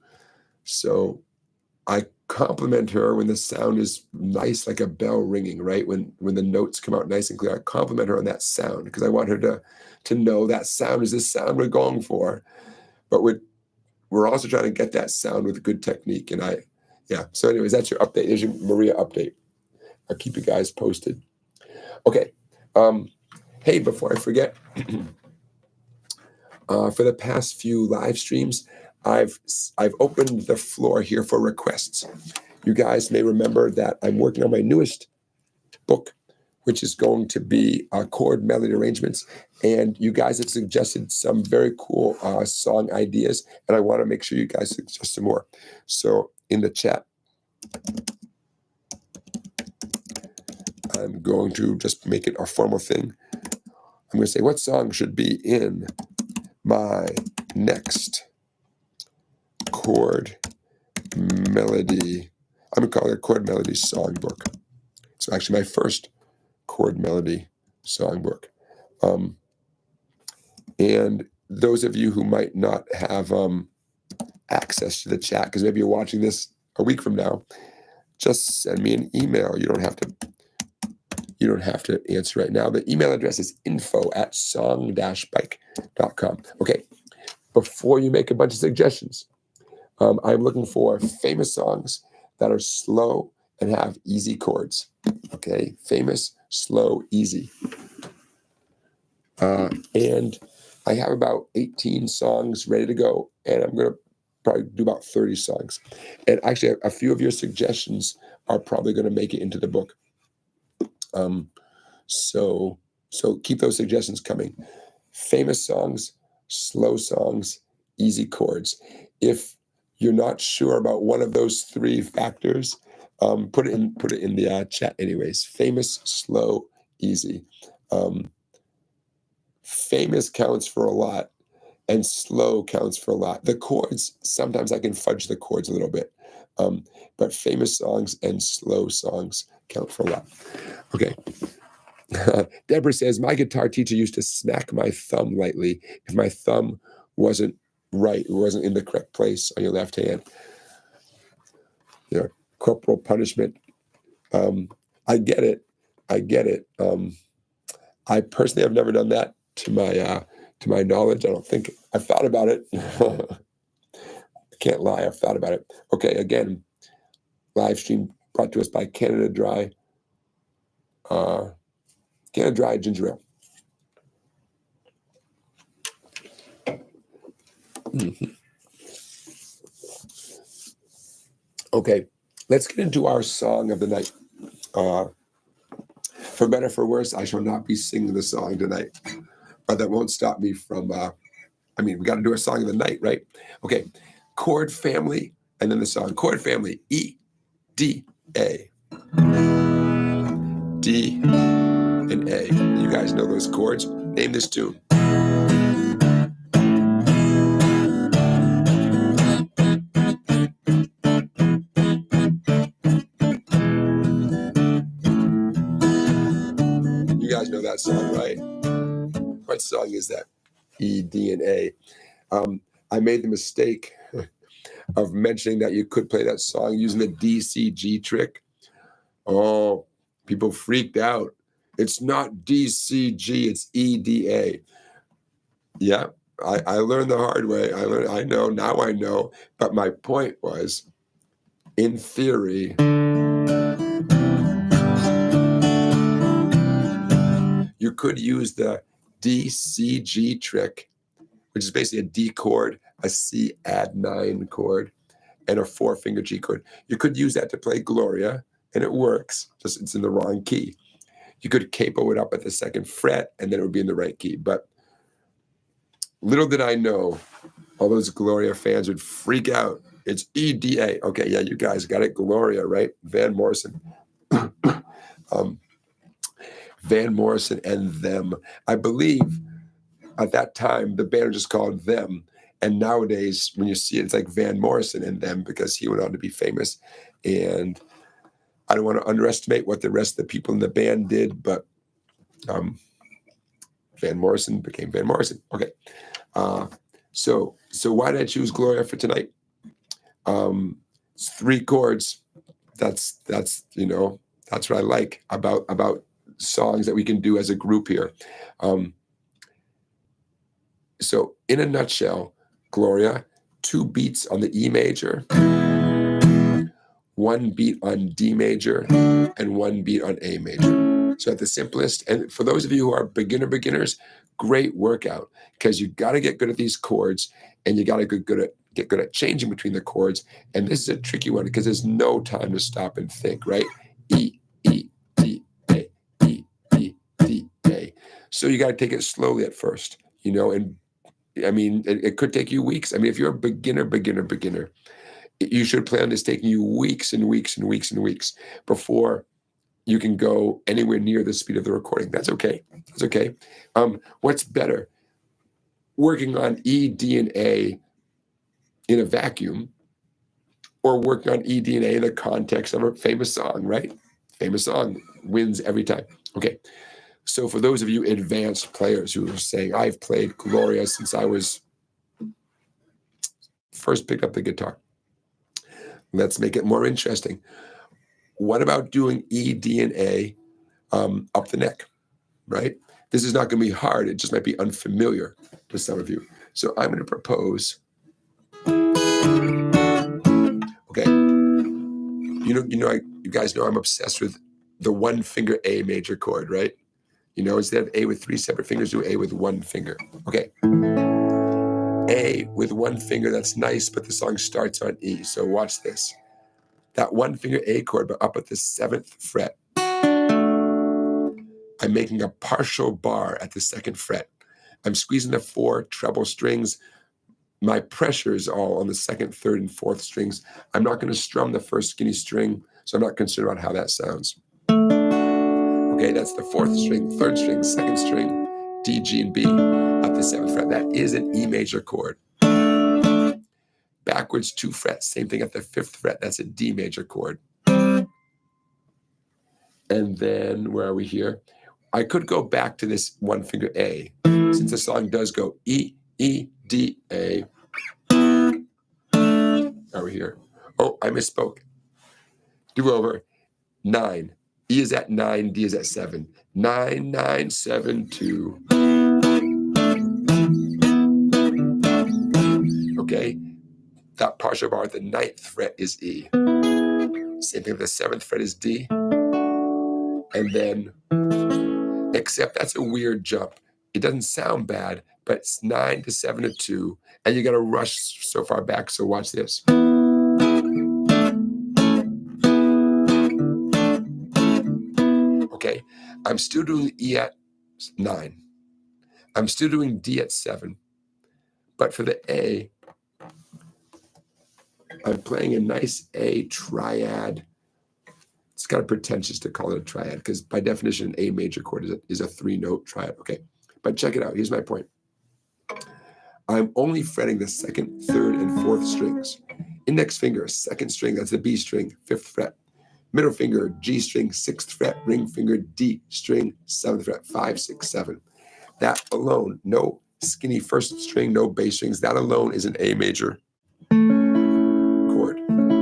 So I compliment her when the sound is nice, like a bell ringing, right? When the notes come out nice and clear, I compliment her on that sound because I want her to know that sound is the sound we're going for. But we're also trying to get that sound with good technique. And so anyways, that's your update. There's your Maria update. I'll keep you guys posted. Okay. Hey, before I forget, For the past few live streams, I've opened the floor here for requests. You guys may remember that I'm working on my newest book, which is going to be chord melody arrangements. And you guys have suggested some very cool song ideas, and I want to make sure you guys suggest some more. So in the chat, I'm going to just make it a formal thing. I'm going to say, what song should be in my next chord melody? I'm going to call it a chord melody songbook. So actually my first chord melody songbook. And those of you who might not have access to the chat, because maybe you're watching this a week from now, just send me an email. You don't have to answer right now. The email address is info@song-bike.com. Okay, before you make a bunch of suggestions, I'm looking for famous songs that are slow and have easy chords. Okay, famous, slow, easy. And I have about 18 songs ready to go, and I'm going to probably do about 30 songs. And actually, a few of your suggestions are probably going to make it into the book. So keep those suggestions coming. Famous songs, slow songs, easy chords. If you're not sure about one of those three factors, put it in the chat anyways. Famous, slow, easy. Famous counts for a lot, and slow counts for a lot. The chords, sometimes I can fudge the chords a little bit, but famous songs and slow songs count for a lot. Okay. Deborah says, my guitar teacher used to smack my thumb lightly if my thumb wasn't right, it wasn't in the correct place on your left hand. Corporal punishment. I get it. I personally have never done that to my knowledge. I don't think I've thought about it. I can't lie, I've thought about it. Okay, again, live stream brought to us by Canada Dry. Canada Dry ginger ale. Okay, let's get into our song of the night. For better, for worse, I shall not be singing the song tonight, but that won't stop me from. We got to do a song of the night, right? Okay, chord family, and then the song. Chord family: E, D, A, D, and A. You guys know those chords. Name this tune. You guys know that song, right? What song is that? E, D, and A. I made the mistake of mentioning that you could play that song using the DCG trick. Oh, people freaked out. It's not DCG, it's EDA. Yeah, I learned the hard way. I know. But my point was, in theory, you could use the DCG trick, which is basically a D chord, a C add 9 chord, and a 4-finger G chord. You could use that to play Gloria, and it works, just it's in the wrong key. You could capo it up at the 2nd fret, and then it would be in the right key. But little did I know, all those Gloria fans would freak out. It's EDA. Okay, yeah, you guys got it. Gloria, right? Van Morrison. Van Morrison and Them. I believe at that time, the band was just called Them. And nowadays, when you see it, it's like Van Morrison and Them because he went on to be famous. And I don't want to underestimate what the rest of the people in the band did, but Van Morrison became Van Morrison. Okay. So why did I choose Gloria for tonight? It's 3 chords. That's what I like about songs that we can do as a group here. So in a nutshell, Gloria, 2 beats on the E major, 1 beat on D major, and 1 beat on A major. So at the simplest, and for those of you who are beginners, great workout because you got to get good at these chords, and you got to get good at changing between the chords. And this is a tricky one because there's no time to stop and think, right? E, E, D, A, E, E, D, A. So you got to take it slowly at first, and I mean, it could take you weeks. I mean, if you're a beginner, you should plan on this taking you weeks and weeks and weeks and weeks before you can go anywhere near the speed of the recording. That's okay. That's okay. What's better? Working on E, D, and A in a vacuum, or working on E, D, and A in the context of a famous song, right? Famous song wins every time. Okay. So for those of you advanced players who are saying, I've played Gloria since I was first picked up the guitar, let's make it more interesting. What about doing E, D, and A up the neck, right? This is not going to be hard. It just might be unfamiliar to some of you. So I'm going to propose. Okay. You guys know I'm obsessed with the one finger A major chord, right? Instead of A with 3 separate fingers, do A with 1 finger. Okay. A with 1 finger, that's nice, but the song starts on E. So watch this. That 1 finger A chord, but up at the 7th fret. I'm making a partial bar at the 2nd fret. I'm squeezing the 4 treble strings. My pressure is all on the 2nd, 3rd, and 4th strings. I'm not going to strum the first skinny string, so I'm not concerned about how that sounds. Okay, that's the 4th string, 3rd string, 2nd string, D, G, and B at the 7th fret. That is an E major chord. Backwards 2 frets, same thing at the 5th fret. That's a D major chord. And then where are we here? I could go back to this 1 finger A, since the song does go E, E, D, A. Are we here? Oh, I misspoke. Do over. 9. E is at 9, D is at 7. 9, 9, 7, 2. Okay, that partial bar at the 9th fret is E. Same thing, the 7th fret is D. And then, except that's a weird jump. It doesn't sound bad, but it's 9 to 7 to 2, and you got to rush so far back. So watch this. Okay, I'm still doing E at 9. I'm still doing D at 7. But for the A, I'm playing a nice A triad. It's kind of pretentious to call it a triad because by definition, an A major chord is a 3-note triad. Okay, but check it out. Here's my point. I'm only fretting the 2nd, 3rd, and 4th strings. Index finger, 2nd string, that's the B string, 5th fret. Middle finger, G string, 6th fret. Ring finger, D string, 7th fret, 5, 6, 7. That alone, no skinny 1st string, no bass strings. That alone is an A major chord.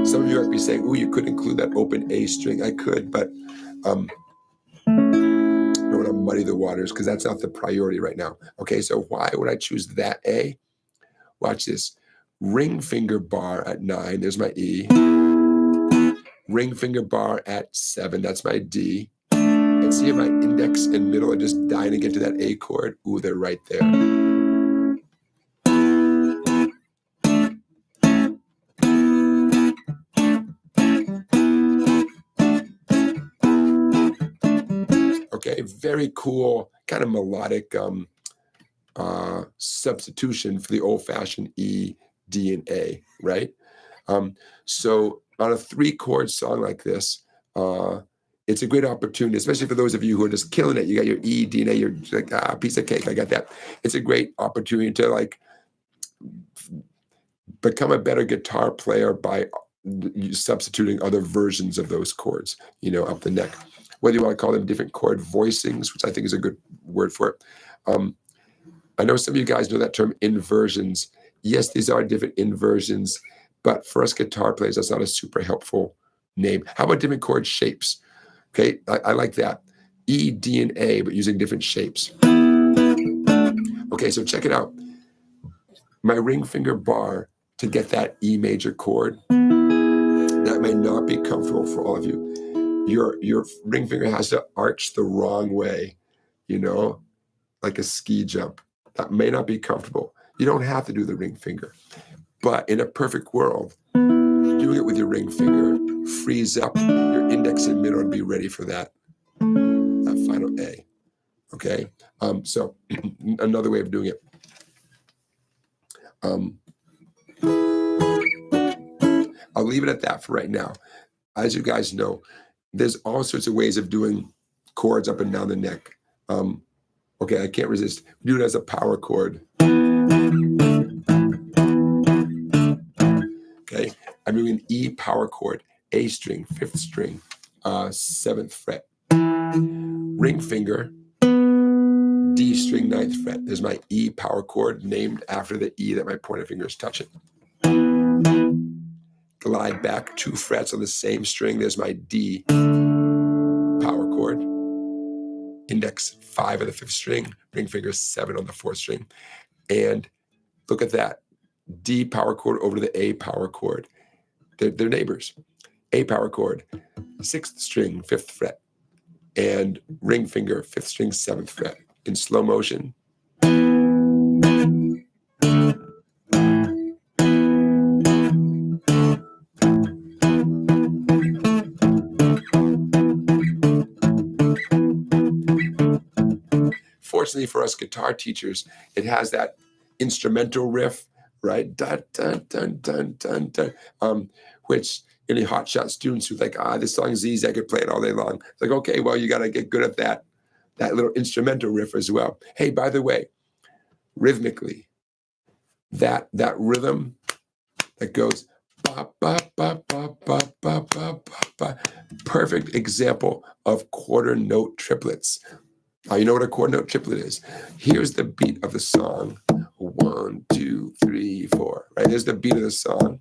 Some of you might be saying, "Ooh, you could include that open A string." I could, but I don't want to muddy the waters because that's not the priority right now. Okay, so why would I choose that A? Watch this. Ring finger bar at 9, there's my E. Ring finger bar at 7, that's my D. And see if my index and middle are just dying to get to that A chord. Ooh, they're right there. Okay, very cool, kind of melodic substitution for the old-fashioned E, D, and A, right? So on a 3-chord song like this, it's a great opportunity, especially for those of you who are just killing it. You got your E, D, and A, you're like, piece of cake, I got that. It's a great opportunity to like become a better guitar player by substituting other versions of those chords, up the neck. Whether you want to call them different chord voicings, which I think is a good word for it. I know some of you guys know that term inversions. Yes, these are different inversions, but for us guitar players, that's not a super helpful name. How about different chord shapes? Okay, I like that. E, D, and A, but using different shapes. Okay, so check it out. My ring finger bar to get that E major chord, that may not be comfortable for all of you. Your ring finger has to arch the wrong way, like a ski jump. That may not be comfortable. You don't have to do the ring finger. But in a perfect world, doing it with your ring finger frees up your index and middle and be ready for that final A. Okay? So another way of doing it. I'll leave it at that for right now. As you guys know, there's all sorts of ways of doing chords up and down the neck. Okay, I can't resist. Do it as a power chord. Okay, I'm doing an E power chord, A string, 5th string, 7th fret. Ring finger, D string, 9th fret. There's my E power chord named after the E that my pointer finger is touching. Glide back 2 frets on the same string. There's my D power chord. Index 5 of the 5th string, ring finger 7 on the 4th string. And look at that. D power chord over to the A power chord. They're neighbors. A power chord, 6th string, 5th fret. And ring finger, 5th string, 7th fret. In slow motion. Fortunately for us guitar teachers, it has that instrumental riff, right? Dun, dun, dun, dun, dun, dun, which any hotshot students who's like, this song's easy, I could play it all day long. It's like, okay, well, you got to get good at that little instrumental riff as well. Hey, by the way, rhythmically, that rhythm that goes ba, ba, ba, ba, ba, ba, ba, ba, perfect example of quarter note triplets. You know what a quarter note triplet is? Here's the beat of the song. 1, 2, 3, 4. Right? There's the beat of the song.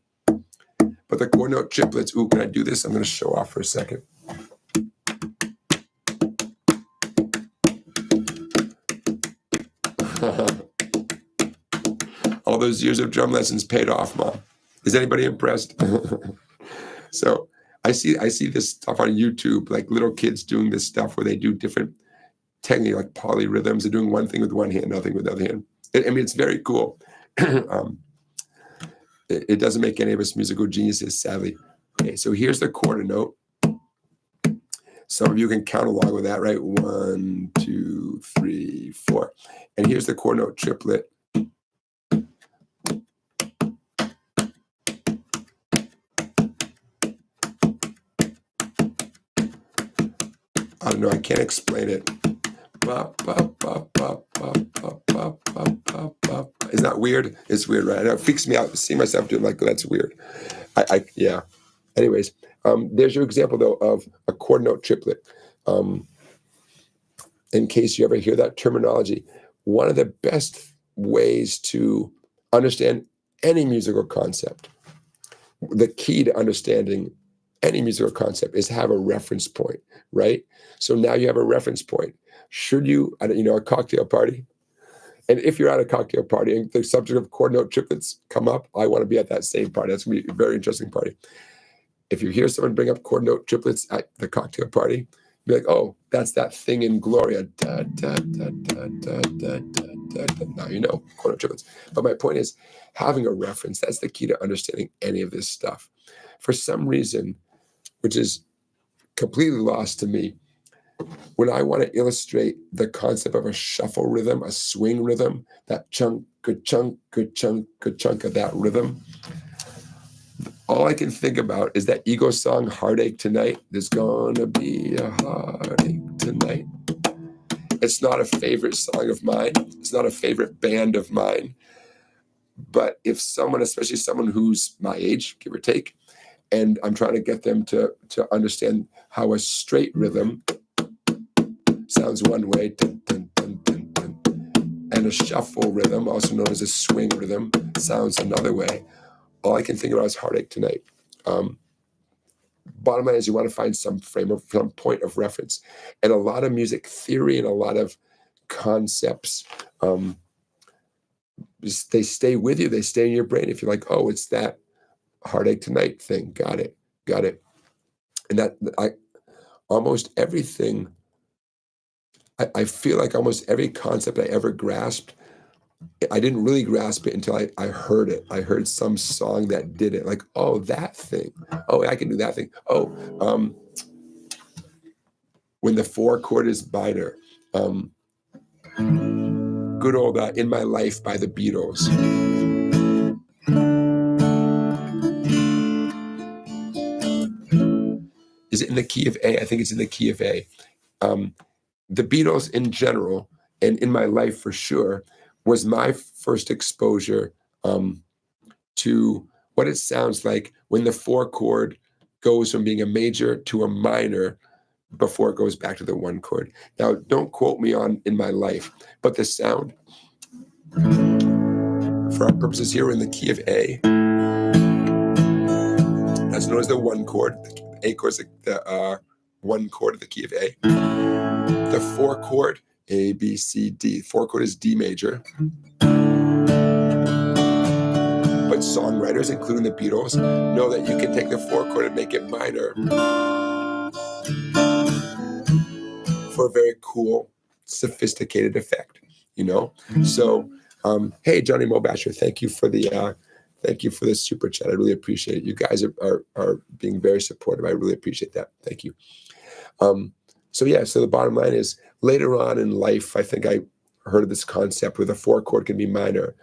But the quarter note triplets, can I do this? I'm going to show off for a second. All those years of drum lessons paid off, Mom. Is anybody impressed? So I see this stuff on YouTube, like little kids doing this stuff where they do different technique, like polyrhythms. They're doing one thing with one hand, nothing with the other hand. It's very cool. It doesn't make any of us musical geniuses, sadly. Okay, so here's the quarter note. Some of you can count along with that, right? 1, 2, 3, 4. And here's the quarter note triplet. I don't know, I can't explain it. Isn't that weird? It's weird, right? It freaks me out. See myself doing like, that's weird. Yeah. Anyways, there's your example, though, of a quarter note triplet. In case you ever hear that terminology, one of the best ways to understand any musical concept, the key to understanding any musical concept is have a reference point, right? So now you have a reference point. Should you, a cocktail party, and if you're at a cocktail party and the subject of quarter note triplets come up, I want to be at that same party. That's going to be a very interesting party. If you hear someone bring up quarter note triplets at the cocktail party, be like, oh, that's that thing in Gloria. Da, da, da, da, da, da, da, da. Now you know quarter note triplets. But my point is, having a reference, that's the key to understanding any of this stuff. For some reason, which is completely lost to me, when I want to illustrate the concept of a shuffle rhythm, a swing rhythm, that chunk, good chunk, good chunk, good chunk of that rhythm, all I can think about is that ego song, Heartache Tonight. There's gonna be a heartache tonight. It's not a favorite song of mine. It's not a favorite band of mine. But if someone, especially someone who's my age, give or take, and I'm trying to get them to understand how a straight rhythm sounds one way, dun, dun, dun, dun, dun, and a shuffle rhythm, also known as a swing rhythm, sounds another way. All I can think about is Heartache Tonight. Bottom line is you want to find some point of reference. And a lot of music theory and a lot of concepts, they stay with you. They stay in your brain. If you're like, oh, it's that Heartache Tonight thing. Got it. And that almost everything I feel like almost every concept I ever grasped, I didn't really grasp it until I heard it. I heard some song that did it. Like, oh, that thing. Oh, I can do that thing. Oh, when the 4 chord is minor. Good old In My Life by the Beatles. Is it in the key of A? I think it's in the key of A. The Beatles in general, and In My Life for sure, was my first exposure to what it sounds like when the 4 chord goes from being a major to a minor before it goes back to the 1 chord. Now, don't quote me on In My Life, but the sound, for our purposes here, we're in the key of A. That's known as the 1 chord. The A chord is the 1 chord of the key of A. The 4 chord, A, B, C, D. 4 chord is D major. But songwriters, including the Beatles, know that you can take the 4 chord and make it minor for a very cool, sophisticated effect, you know? So, hey, Johnny Mobasher, thank you for the super chat. I really appreciate it. You guys are being very supportive. I really appreciate that. Thank you. So the bottom line is, later on in life, I think I heard of this concept where the 4 chord can be minor.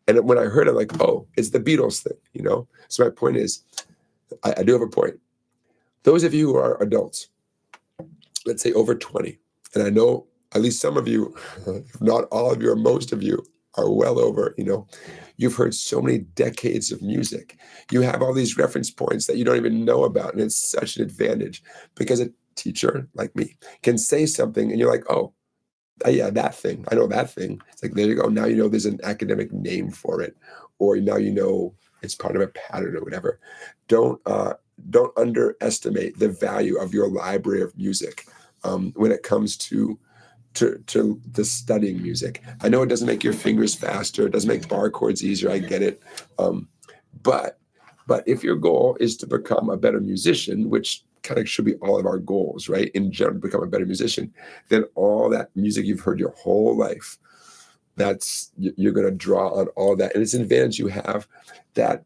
And when I heard it, I'm like, oh, it's the Beatles thing, you know? So my point is, I do have a point. Those of you who are adults, let's say over 20, and I know at least some of you, if not all of you or most of you, are well over, you know, you've heard so many decades of music. You have all these reference points that you don't even know about, and it's such an advantage because a teacher like me can say something and you're like, oh, yeah, that thing. I know that thing. It's like, there you go. Now you know there's an academic name for it, or now you know it's part of a pattern or whatever. Don't underestimate the value of your library of music when it comes to the studying music. I know it doesn't make your fingers faster. It doesn't make bar chords easier. I get it. But if your goal is to become a better musician, which kind of should be all of our goals, right? In general, become a better musician, then all that music you've heard your whole life, you're going to draw on all that. And it's an advantage you have that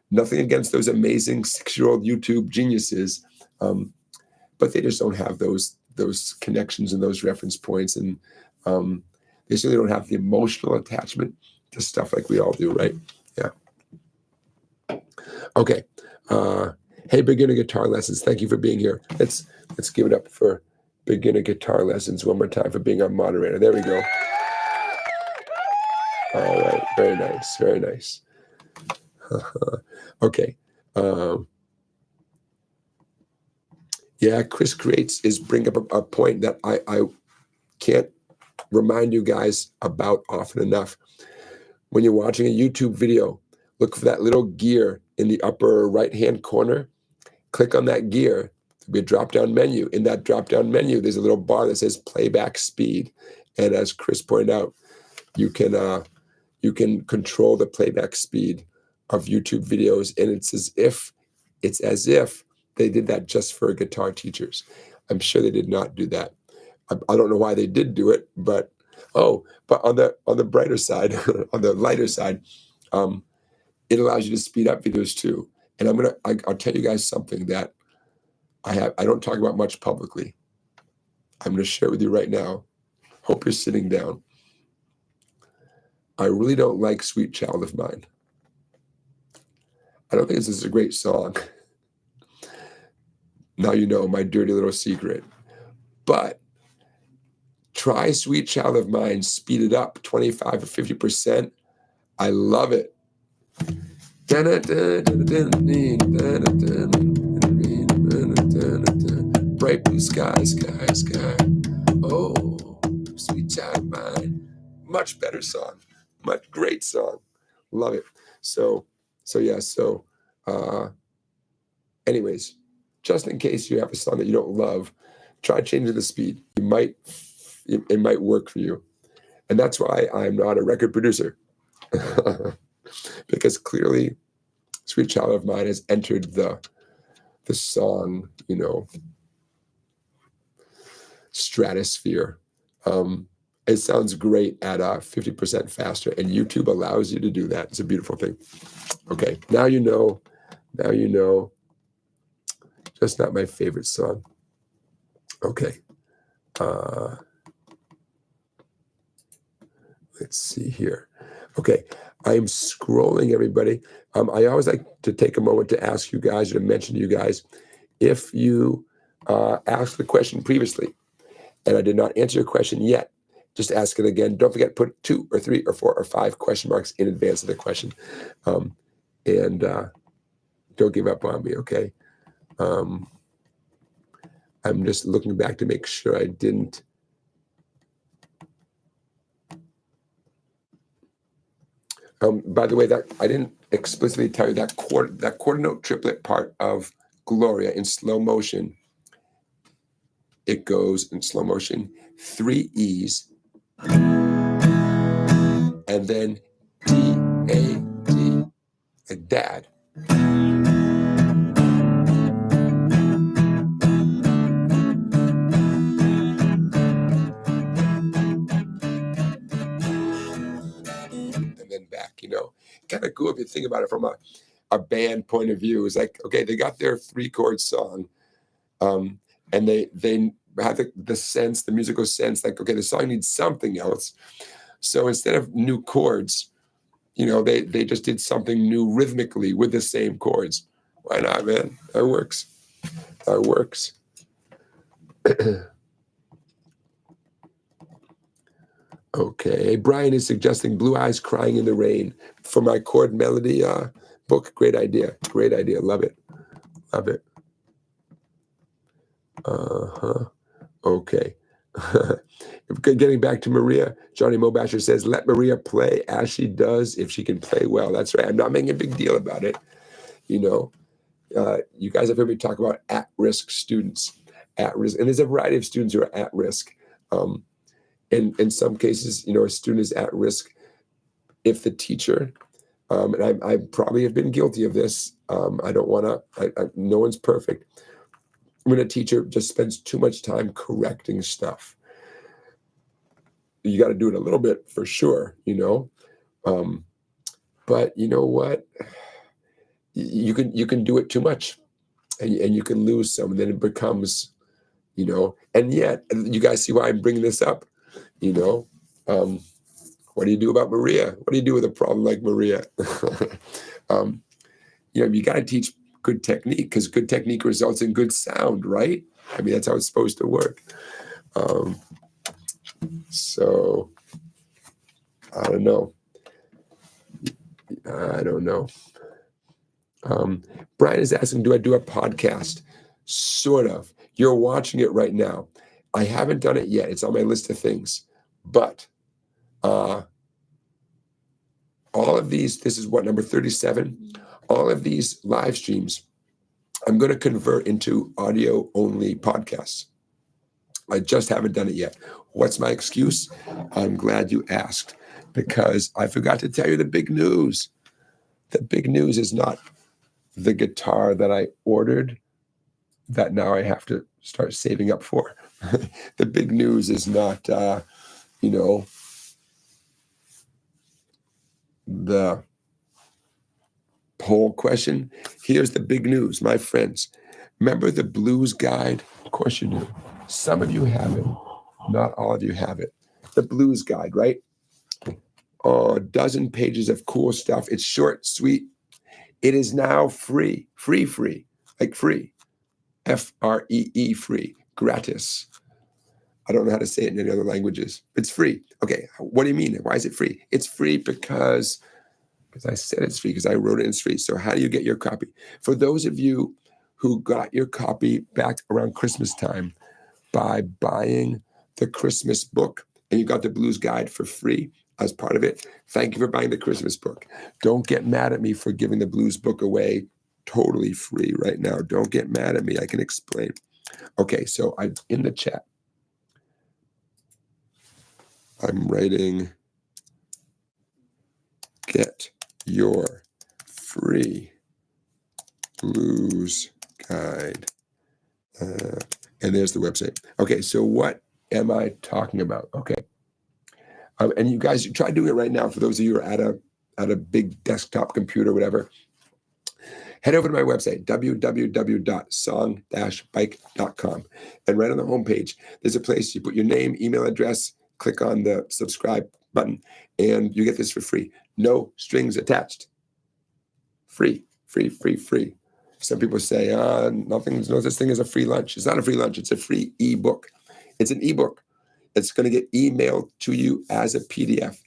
nothing against those amazing 6-year-old YouTube geniuses, but they just don't have those connections and those reference points. And they certainly don't have the emotional attachment to stuff like we all do, right? Yeah. Okay. Hey, beginner guitar lessons. Thank you for being here. Let's give it up for beginner guitar lessons one more time for being our moderator. There we go. All right. Very nice. Very nice. Okay. Chris Creates is bring up a point that I can't remind you guys about often enough. When you're watching a YouTube video, look for that little gear in the upper right-hand corner. Click on that gear. There'll be a drop-down menu. In that drop-down menu, there's a little bar that says playback speed. And as Chris pointed out, you can control the playback speed of YouTube videos, and it's as if they did that just for guitar teachers. I'm sure they did not do that. I don't know why they did do it, but on the brighter side, on the lighter side, it allows you to speed up videos too. And I'll tell you guys something that I don't talk about much publicly. I'm going to share with you right now. Hope you're sitting down. I really don't like Sweet Child of Mine. I don't think this is a great song. Now you know my dirty little secret. But try Sweet Child of Mine, speed it up 25 or 50%. I love it. Bright blue sky. Oh, Sweet Child of Mine. Much better song. Much great song. Love it. Anyways, just in case you have a song that you don't love, try changing the speed. It might work for you. And that's why I'm not a record producer. Because clearly Sweet Child of Mine has entered the song, stratosphere. It sounds great at 50% faster, and YouTube allows you to do that. It's a beautiful thing. Okay, now you know. Now you know. Just not my favorite song. Okay. Let's see here. Okay, I'm scrolling, everybody. I always like to take a moment to ask you guys, or to mention to you guys, if you asked the question previously and I did not answer your question yet, just ask it again. Don't forget to put 2 or 3 or 4 or 5 question marks in advance of the question. And don't give up on me, okay? I'm just looking back to make sure I didn't. By the way, that I didn't explicitly tell you that quarter note triplet part of Gloria in slow motion. It goes in slow motion 3 E's and then D A D, like dad. And then back, kind of cool if you think about it from a band point of view. It's like, okay, they got their 3-chord song, and they have the sense, the musical sense, like, okay, the song needs something else. So instead of new chords, they just did something new rhythmically with the same chords. Why not, man? That works. That works. Okay, Brian is suggesting Blue Eyes Crying in the Rain for my chord melody book. Great idea. Great idea. Love it. Love it. Okay. Getting back to Maria, Johnny Mobasher says, let Maria play as she does if she can play well. That's right. I'm not making a big deal about it. You guys have heard me talk about at-risk students. At-risk, and there's a variety of students who are at risk. In some cases, a student is at risk if the teacher, and I probably have been guilty of this. I don't want to, no one's perfect. When a teacher just spends too much time correcting stuff, you got to do it a little bit for sure, but you know what? You can do it too much, and you can lose some, and then it becomes, and yet, you guys see why I'm bringing this up. What do you do about Maria? What do you do with a problem like Maria? You got to teach good technique, because good technique results in good sound, right? I mean, that's how it's supposed to work. So I don't know. Brian is asking, do I do a podcast? Sort of. You're watching it right now. I haven't done it yet. It's on my list of things. But all of these, this is what, number 37? All of these live streams, I'm going to convert into audio-only podcasts. I just haven't done it yet. What's my excuse? I'm glad you asked, because I forgot to tell you the big news. The big news is not the guitar that I ordered that now I have to start saving up for. The big news is not, the poll question. Here's the big news, my friends. Remember the blues guide? Of course you do. Some of you have it. Not all of you have it. The blues guide, right? A dozen pages of cool stuff. It's short, sweet. It is now free, like free. Free, free, gratis. I don't know how to say it in any other languages. It's free. Okay, what do you mean? Why is it free? It's free because I said it's free, because I wrote it, it's free. So how do you get your copy? For those of you who got your copy back around Christmas time by buying the Christmas book, and you got the blues guide for free as part of it, thank you for buying the Christmas book. Don't get mad at me for giving the blues book away totally free right now. Don't get mad at me. I can explain. Okay, so I'm in the chat. I'm writing, get your free blues guide. And there's the website. Okay, so what am I talking about? Okay. And you guys try doing it right now. For those of you who are at a big desktop computer, whatever, head over to my website, www.song-bike.com. And right on the homepage, there's a place you put your name, email address, click on the subscribe button, and you get this for free. No strings attached. Free, free, free, free. Some people say, no such thing as a free lunch. It's not a free lunch. It's a free ebook. It's an ebook. It's going to get emailed to you as a PDF,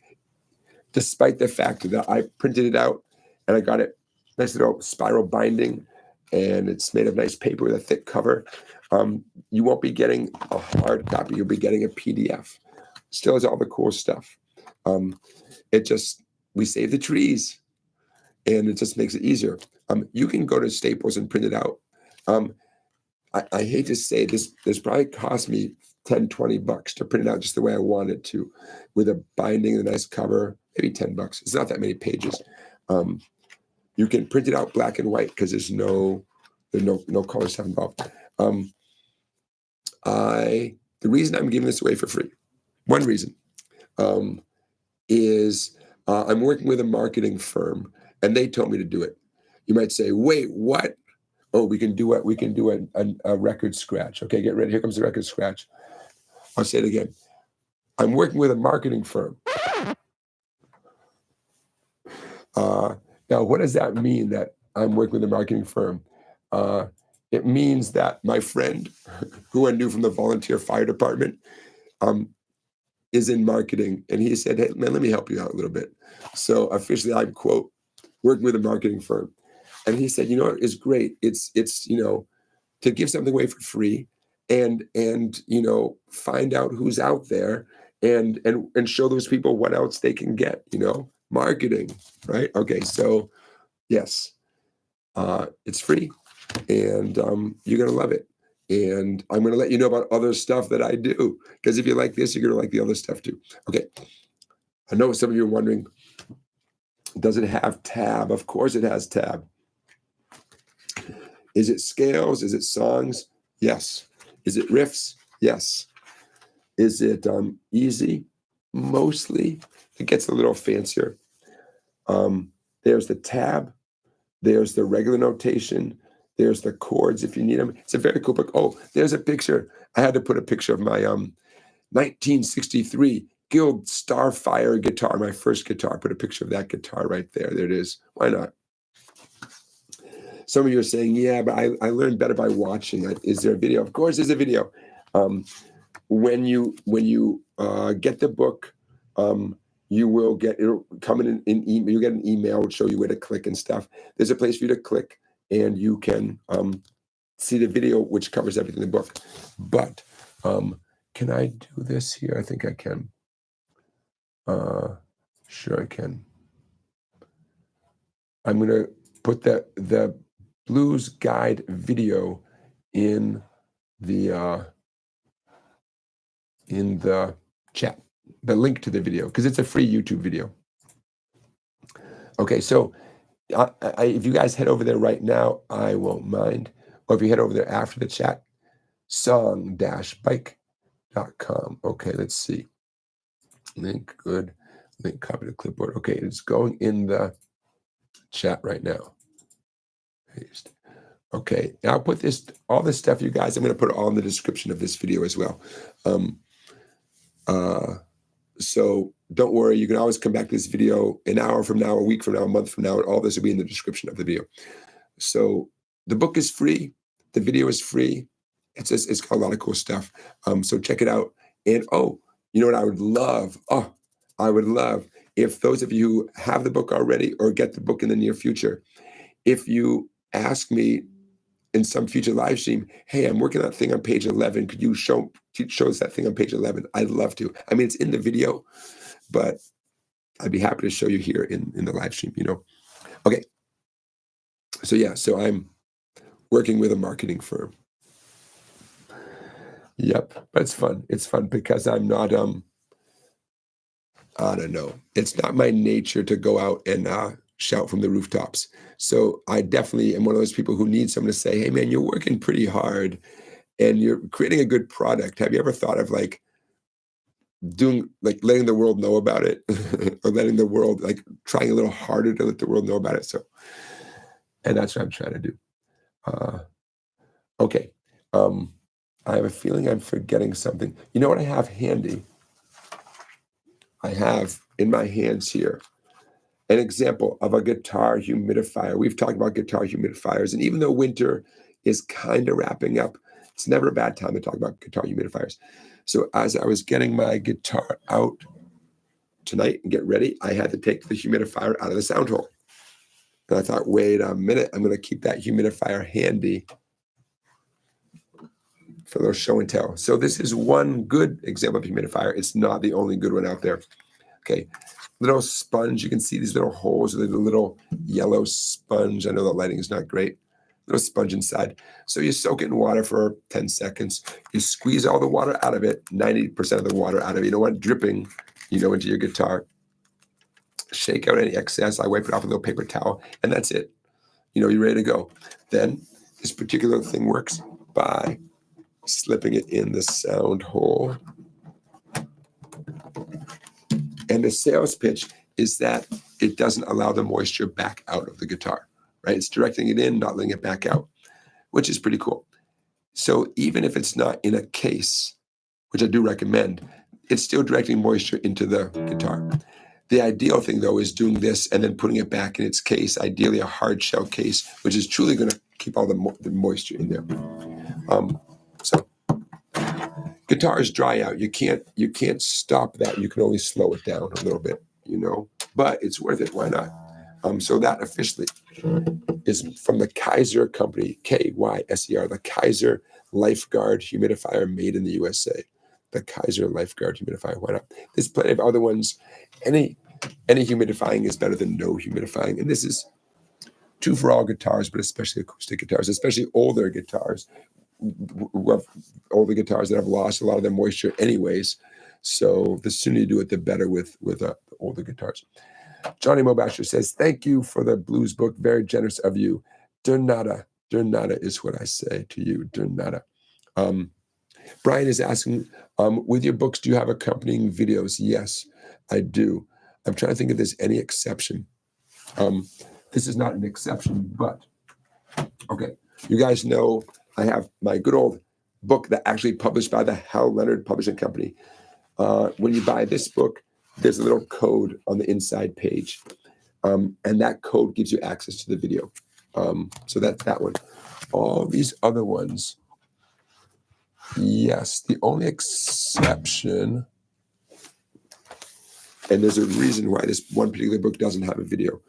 despite the fact that I printed it out and I got it nice little spiral binding, and it's made of nice paper with a thick cover. You won't be getting a hard copy. You'll be getting a PDF. Still has all the cool stuff. We save the trees, and it just makes it easier. You can go to Staples and print it out. I hate to say this probably cost me $10-20 to print it out just the way I wanted to, with a binding and a nice cover, maybe $10. It's not that many pages. You can print it out black and white because there's no color stuff involved. The reason I'm giving this away for free, one reason, is I'm working with a marketing firm, and they told me to do it. You might say, wait, what? Oh, we can do a record scratch. Okay, get ready. Here comes the record scratch. I'll say it again. I'm working with a marketing firm. Now, what does that mean, that I'm working with a marketing firm? It means that my friend, who I knew from the volunteer fire department, is in marketing. And he said, hey, man, let me help you out a little bit. So officially, I'm, quote, working with a marketing firm. And he said, it's great. It's to give something away for free, and find out who's out there, and show those people what else they can get, marketing, right? Okay, so yes, it's free, and you're gonna love it. And I'm gonna let you know about other stuff that I do, because if you like this, you're gonna like the other stuff too. Okay, I know some of you are wondering, does it have tab? Of course it has tab. Is it scales? Is it songs? Yes. Is it riffs? Yes. Is it easy? Mostly. It gets a little fancier. There's the tab. There's the regular notation. There's the chords if you need them. It's a very cool book. Oh, there's a picture. I had to put a picture of my 1963 Guild Starfire guitar, my first guitar. Put a picture of that guitar right there. There it is. Why not? Some of you are saying, yeah, but I learned better by watching. Is there a video? Of course there's a video. When you get the book, it'll come in email. You get an email, it'll show you where to click and stuff. There's a place for you to click, and you can see the video, which covers everything in the book. But can I do this here? I think I can. Sure I can. I'm going to put the Blues Guide video in the chat, the link to the video, because it's a free YouTube video. Okay, so if you guys head over there right now, I won't mind. Or if you head over there after the chat, song-bike.com. Okay, let's see. Link, good. Link, copy to clipboard. Okay, it's going in the chat right now. Paste. Okay, now I'll put all this stuff, you guys, I'm going to put it all in the description of this video as well. So don't worry, you can always come back to this video an hour from now, a week from now, a month from now, and all this will be in the description of the video. So the book is free, the video is free. It's got a lot of cool stuff. So check it out. And you know what I would love? I would love if those of you who have the book already or get the book in the near future, if you ask me in some future live stream, hey, I'm working on that thing on page 11. Could you show us that thing on page 11? I'd love to. I mean, it's in the video, but I'd be happy to show you here in the live stream, Okay. So yeah, so I'm working with a marketing firm. Yep, but it's fun. It's fun because I'm not, I don't know. It's not my nature to go out and shout from the rooftops. So I definitely am one of those people who need someone to say, hey man, you're working pretty hard and you're creating a good product. Have you ever thought of like doing, like, letting the world know about it, or letting the world, like, trying a little harder to let the world know about it. So, and that's what I'm trying to do. Okay. I have a feeling I'm forgetting something. You know what I have handy? I have in my hands here an example of a guitar humidifier. We've talked about guitar humidifiers, and even though winter is kind of wrapping up, it's never a bad time to talk about guitar humidifiers. So as I was getting my guitar out tonight and get ready, I had to take the humidifier out of the sound hole. And I thought, wait a minute, I'm going to keep that humidifier handy for a little show and tell. So this is one good example of humidifier. It's not the only good one out there. Okay, little sponge. You can see these little holes with a little yellow sponge. I know the lighting is not great. Little sponge inside. So you soak it in water for 10 seconds. You squeeze all the water out of it, 90% of the water out of it. You don't want it dripping, into your guitar. Shake out any excess. I wipe it off with a little paper towel, and that's it. You're ready to go. Then this particular thing works by slipping it in the sound hole. And the sales pitch is that it doesn't allow the moisture back out of the guitar, right? It's directing it in, not letting it back out, which is pretty cool. So even if it's not in a case, which I do recommend, it's still directing moisture into the guitar. The ideal thing, though, is doing this and then putting it back in its case, ideally a hard shell case, which is truly going to keep all the moisture in there. So guitars dry out. You can't stop that. You can only slow it down a little bit, but it's worth it. Why not? So that officially is from the Kaiser company, K-Y-S-E-R, the Kaiser Lifeguard humidifier made in the USA. The Kaiser Lifeguard humidifier. Why not? There's plenty of other ones. Any humidifying is better than no humidifying. And this is true for all guitars, but especially acoustic guitars, especially older guitars. Older guitars that have lost a lot of their moisture anyways. So the sooner you do it, the better with older guitars. Johnny Mobasher says, thank you for the blues book. Very generous of you. De nada. De nada is what I say to you. De nada. Brian is asking, with your books, do you have accompanying videos? Yes, I do. I'm trying to think if there's any exception. This is not an exception, but okay. You guys know I have my good old book that actually published by the Hal Leonard Publishing Company. When you buy this book, there's a little code on the inside page. And that code gives you access to the video. So that's that one. All these other ones, yes, the only exception, and there's a reason why this one particular book doesn't have a video.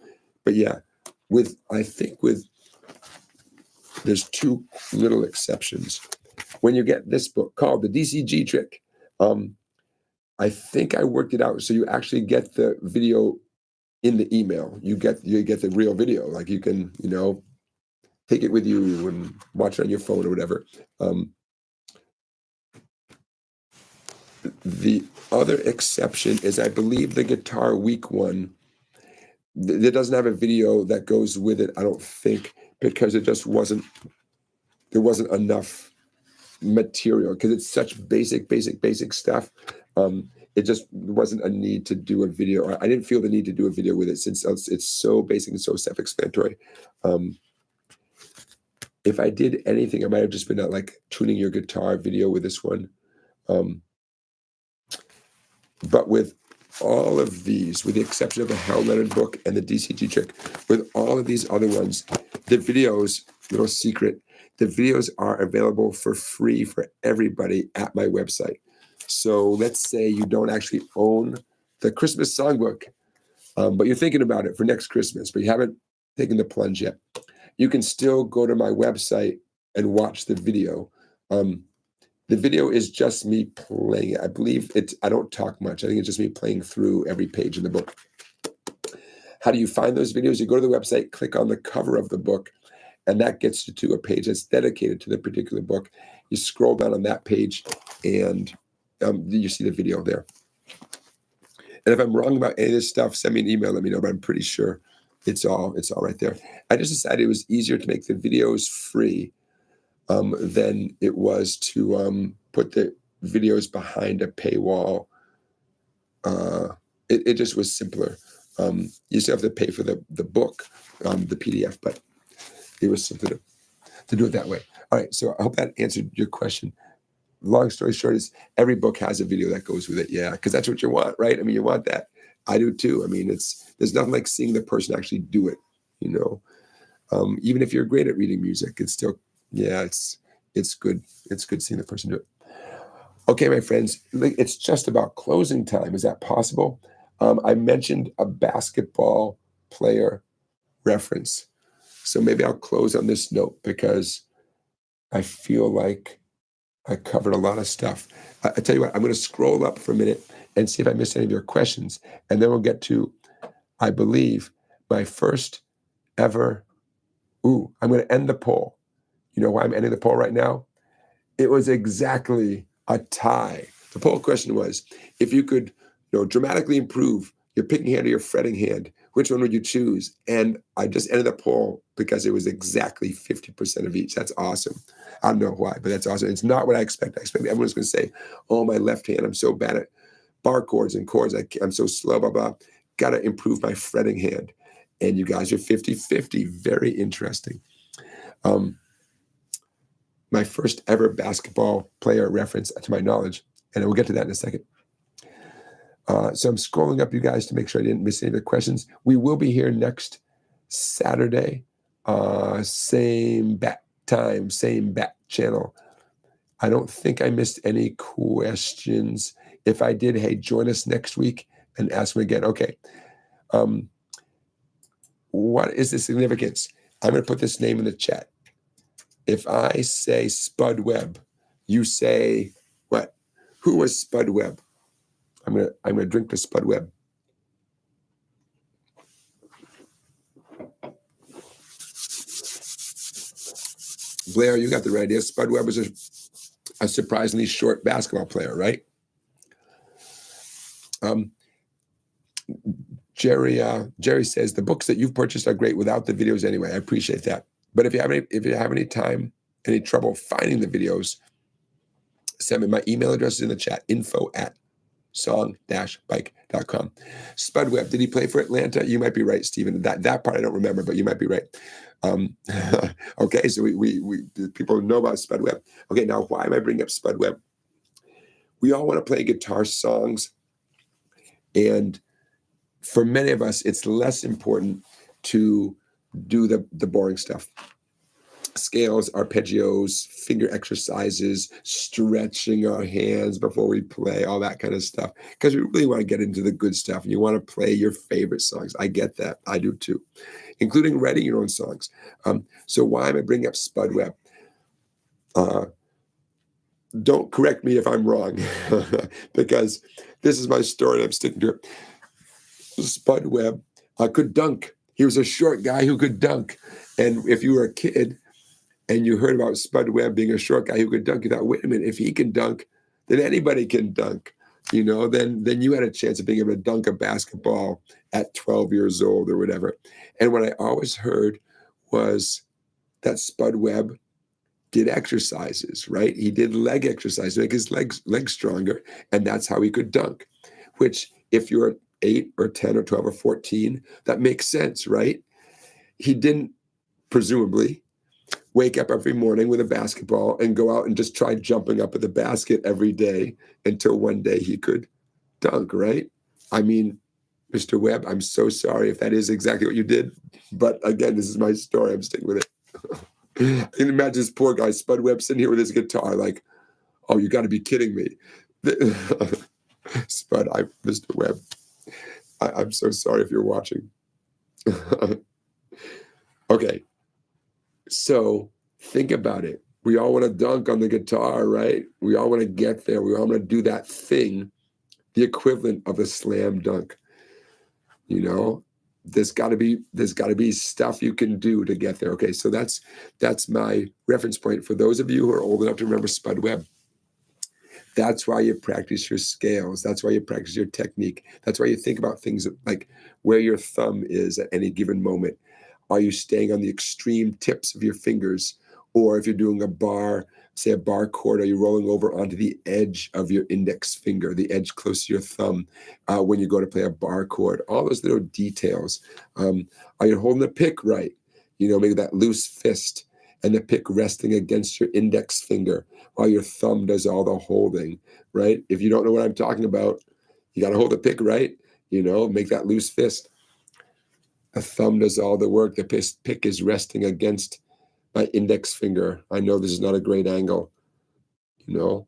But yeah, there's two little exceptions. When you get this book called The DCG Trick, I think I worked it out. So you actually get the video in the email. You get the real video. Like you can, take it with you and watch it on your phone or whatever. The other exception is, I believe, the Guitar Week one. It doesn't have a video that goes with it, I don't think, because there wasn't enough material, because it's such basic stuff. It just wasn't a need to do a video, or I didn't feel the need to do a video with it, since it's so basic and so self-explanatory. If I did anything, I might have just been like tuning your guitar video with this one. But with all of these, with the exception of the Hal Leonard book and the DCG Trick, with all of these other ones, the videos, little secret, the videos are available for free for everybody at my website. So let's say you don't actually own the Christmas songbook, but you're thinking about it for next Christmas, but you haven't taken the plunge yet. You can still go to my website and watch the video. The video is just me playing it. I believe I don't talk much. I think it's just me playing through every page in the book. How do you find those videos? You go to the website, click on the cover of the book, and that gets you to a page that's dedicated to the particular book. You scroll down on that page, and you see the video there. And if I'm wrong about any of this stuff, send me an email, let me know, but I'm pretty sure it's all right there. I just decided it was easier to make the videos free than it was to put the videos behind a paywall it just was simpler. You still have to pay for the book, the PDF, but it was simpler to do it that way. All right, so I hope that answered your question. Long story short is every book has a video that goes with it. Yeah, because that's what you want, right? I mean, you want that. I do too. I mean, there's nothing like seeing the person actually do it. You know, even if you're great at reading music, it's still, yeah, it's good. It's good seeing the person do it. Okay, my friends, it's just about closing time. Is that possible? I mentioned a basketball player reference. So maybe I'll close on this note because I feel like I covered a lot of stuff. I tell you what, I'm going to scroll up for a minute and see if I missed any of your questions. And then we'll get to, I believe, my first ever, I'm going to end the poll. You know why I'm ending the poll right now? It was exactly a tie. The poll question was, if you could, dramatically improve your picking hand or your fretting hand, which one would you choose? And I just ended the poll because it was exactly 50% of each. That's awesome. I don't know why, but that's awesome. It's not what I expect. I expect everyone's going to say, oh, my left hand, I'm so bad at bar chords and chords. I'm so slow, blah, blah. Got to improve my fretting hand. And you guys are 50-50. Very interesting. My first ever basketball player reference, to my knowledge, and we'll get to that in a second. So I'm scrolling up, you guys, to make sure I didn't miss any of the questions. We will be here next Saturday, same bat time, same bat channel. I don't think I missed any questions. If I did, hey, join us next week and ask me again. Okay. What is the significance? I'm going to put this name in the chat. If I say Spud Webb, you say what? Who was Spud Webb? I'm gonna drink the Spud Webb. Blair, you got the right idea. Spud Webb was a surprisingly short basketball player, right? Jerry says the books that you've purchased are great without the videos anyway. I appreciate that. But if you have any time, any trouble finding the videos, send me. My email address is in the chat, info@song-bike.com. Spud Webb, did he play for Atlanta? You might be right, Stephen. That part I don't remember, but you might be right. Okay, so we people know about Spud Webb. Okay, now why am I bringing up Spud Webb? We all want to play guitar songs, and for many of us, it's less important to do the boring stuff. Scales, arpeggios, finger exercises, stretching our hands before we play, all that kind of stuff. Because we really want to get into the good stuff and you want to play your favorite songs. I get that. I do too, including writing your own songs. So why am I bringing up Spud Webb? Don't correct me if I'm wrong, because this is my story and I'm sticking to it. Spud Webb could dunk. He was a short guy who could dunk. And if you were a kid and you heard about Spud Webb being a short guy who could dunk, you thought, wait a minute, if he can dunk, then anybody can dunk. Then you had a chance of being able to dunk a basketball at 12 years old or whatever. And what I always heard was that Spud Webb did exercises, right? He did leg exercises to make his legs stronger, and that's how he could dunk, which if you're 8 or 10 or 12 or 14, that makes sense, right? He didn't, presumably, wake up every morning with a basketball and go out and just try jumping up at the basket every day until one day he could dunk, right? I mean, Mr. Webb, I'm so sorry if that is exactly what you did. But again, this is my story. I'm sticking with it. I can imagine this poor guy, Spud Webb, sitting here with his guitar like, oh, you got to be kidding me. Spud, Mr. Webb, I'm so sorry if you're watching. Okay. So think about it. We all want to dunk on the guitar, right? We all want to get there. We all want to do that thing, the equivalent of a slam dunk. There's got to be stuff you can do to get there. Okay, so that's my reference point for those of you who are old enough to remember Spud Webb. That's why you practice your scales. That's why you practice your technique. That's why you think about things like where your thumb is at any given moment. Are you staying on the extreme tips of your fingers? Or if you're doing a bar, say, a bar chord? Are you rolling over onto the edge of your index finger, the edge close to your thumb when you go to play a bar chord? All those little details. Are you holding the pick right? Maybe that loose fist and the pick resting against your index finger while your thumb does all the holding, right? If you don't know what I'm talking about, you got to hold the pick right, make that loose fist. The thumb does all the work. The pick is resting against my index finger. I know this is not a great angle, All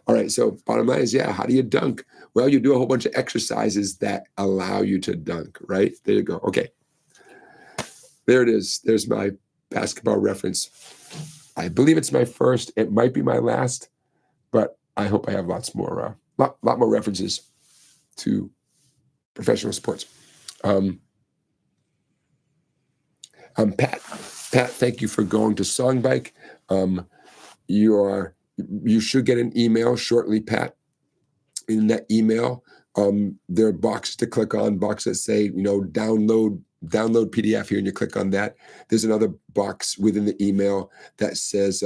right, so bottom line is, how do you dunk? Well, you do a whole bunch of exercises that allow you to dunk, right? There you go. Okay. There it is. There's my basketball reference. I believe it's my first. It might be my last, but I hope I have lots more, lot more references to professional sports. Pat, thank you for going to Songbike. You should get an email shortly, Pat. In that email, there are boxes to click on, boxes that say, download PDF here, and you click on that. There's another box within the email that says,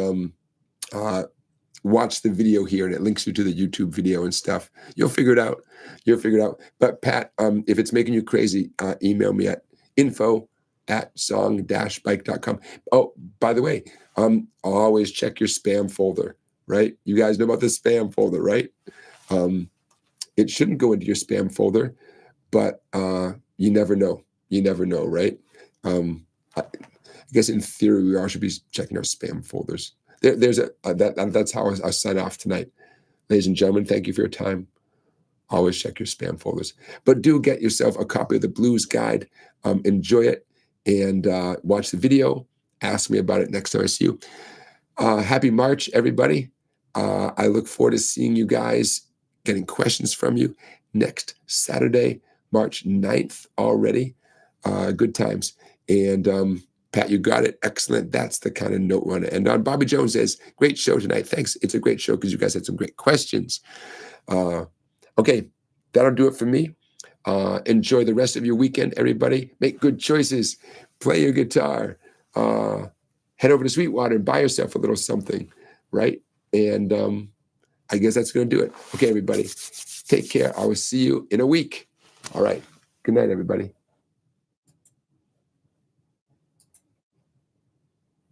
watch the video here, and it links you to the YouTube video and stuff. You'll figure it out. But Pat, if it's making you crazy, email me at info@song-bike.com. Oh, by the way, always check your spam folder, right? You guys know about the spam folder, right? It shouldn't go into your spam folder, but you never know. Right? I guess in theory, we all should be checking our spam folders. That's how I sign off tonight. Ladies and gentlemen, thank you for your time. Always check your spam folders. But do get yourself a copy of the Blues Guide. Enjoy it and watch the video. Ask me about it next time I see you. Happy March, everybody. I look forward to seeing you guys, getting questions from you next Saturday, March 9th already. Good times. And Pat, you got it. Excellent. That's the kind of note we want to end on. Bobby Jones says, great show tonight. Thanks. It's a great show because you guys had some great questions. Okay, that'll do it for me. Enjoy the rest of your weekend, everybody. Make good choices. Play your guitar. Head over to Sweetwater and buy yourself a little something, right? And I guess that's going to do it. Okay, everybody. Take care. I will see you in a week. All right. Good night, everybody.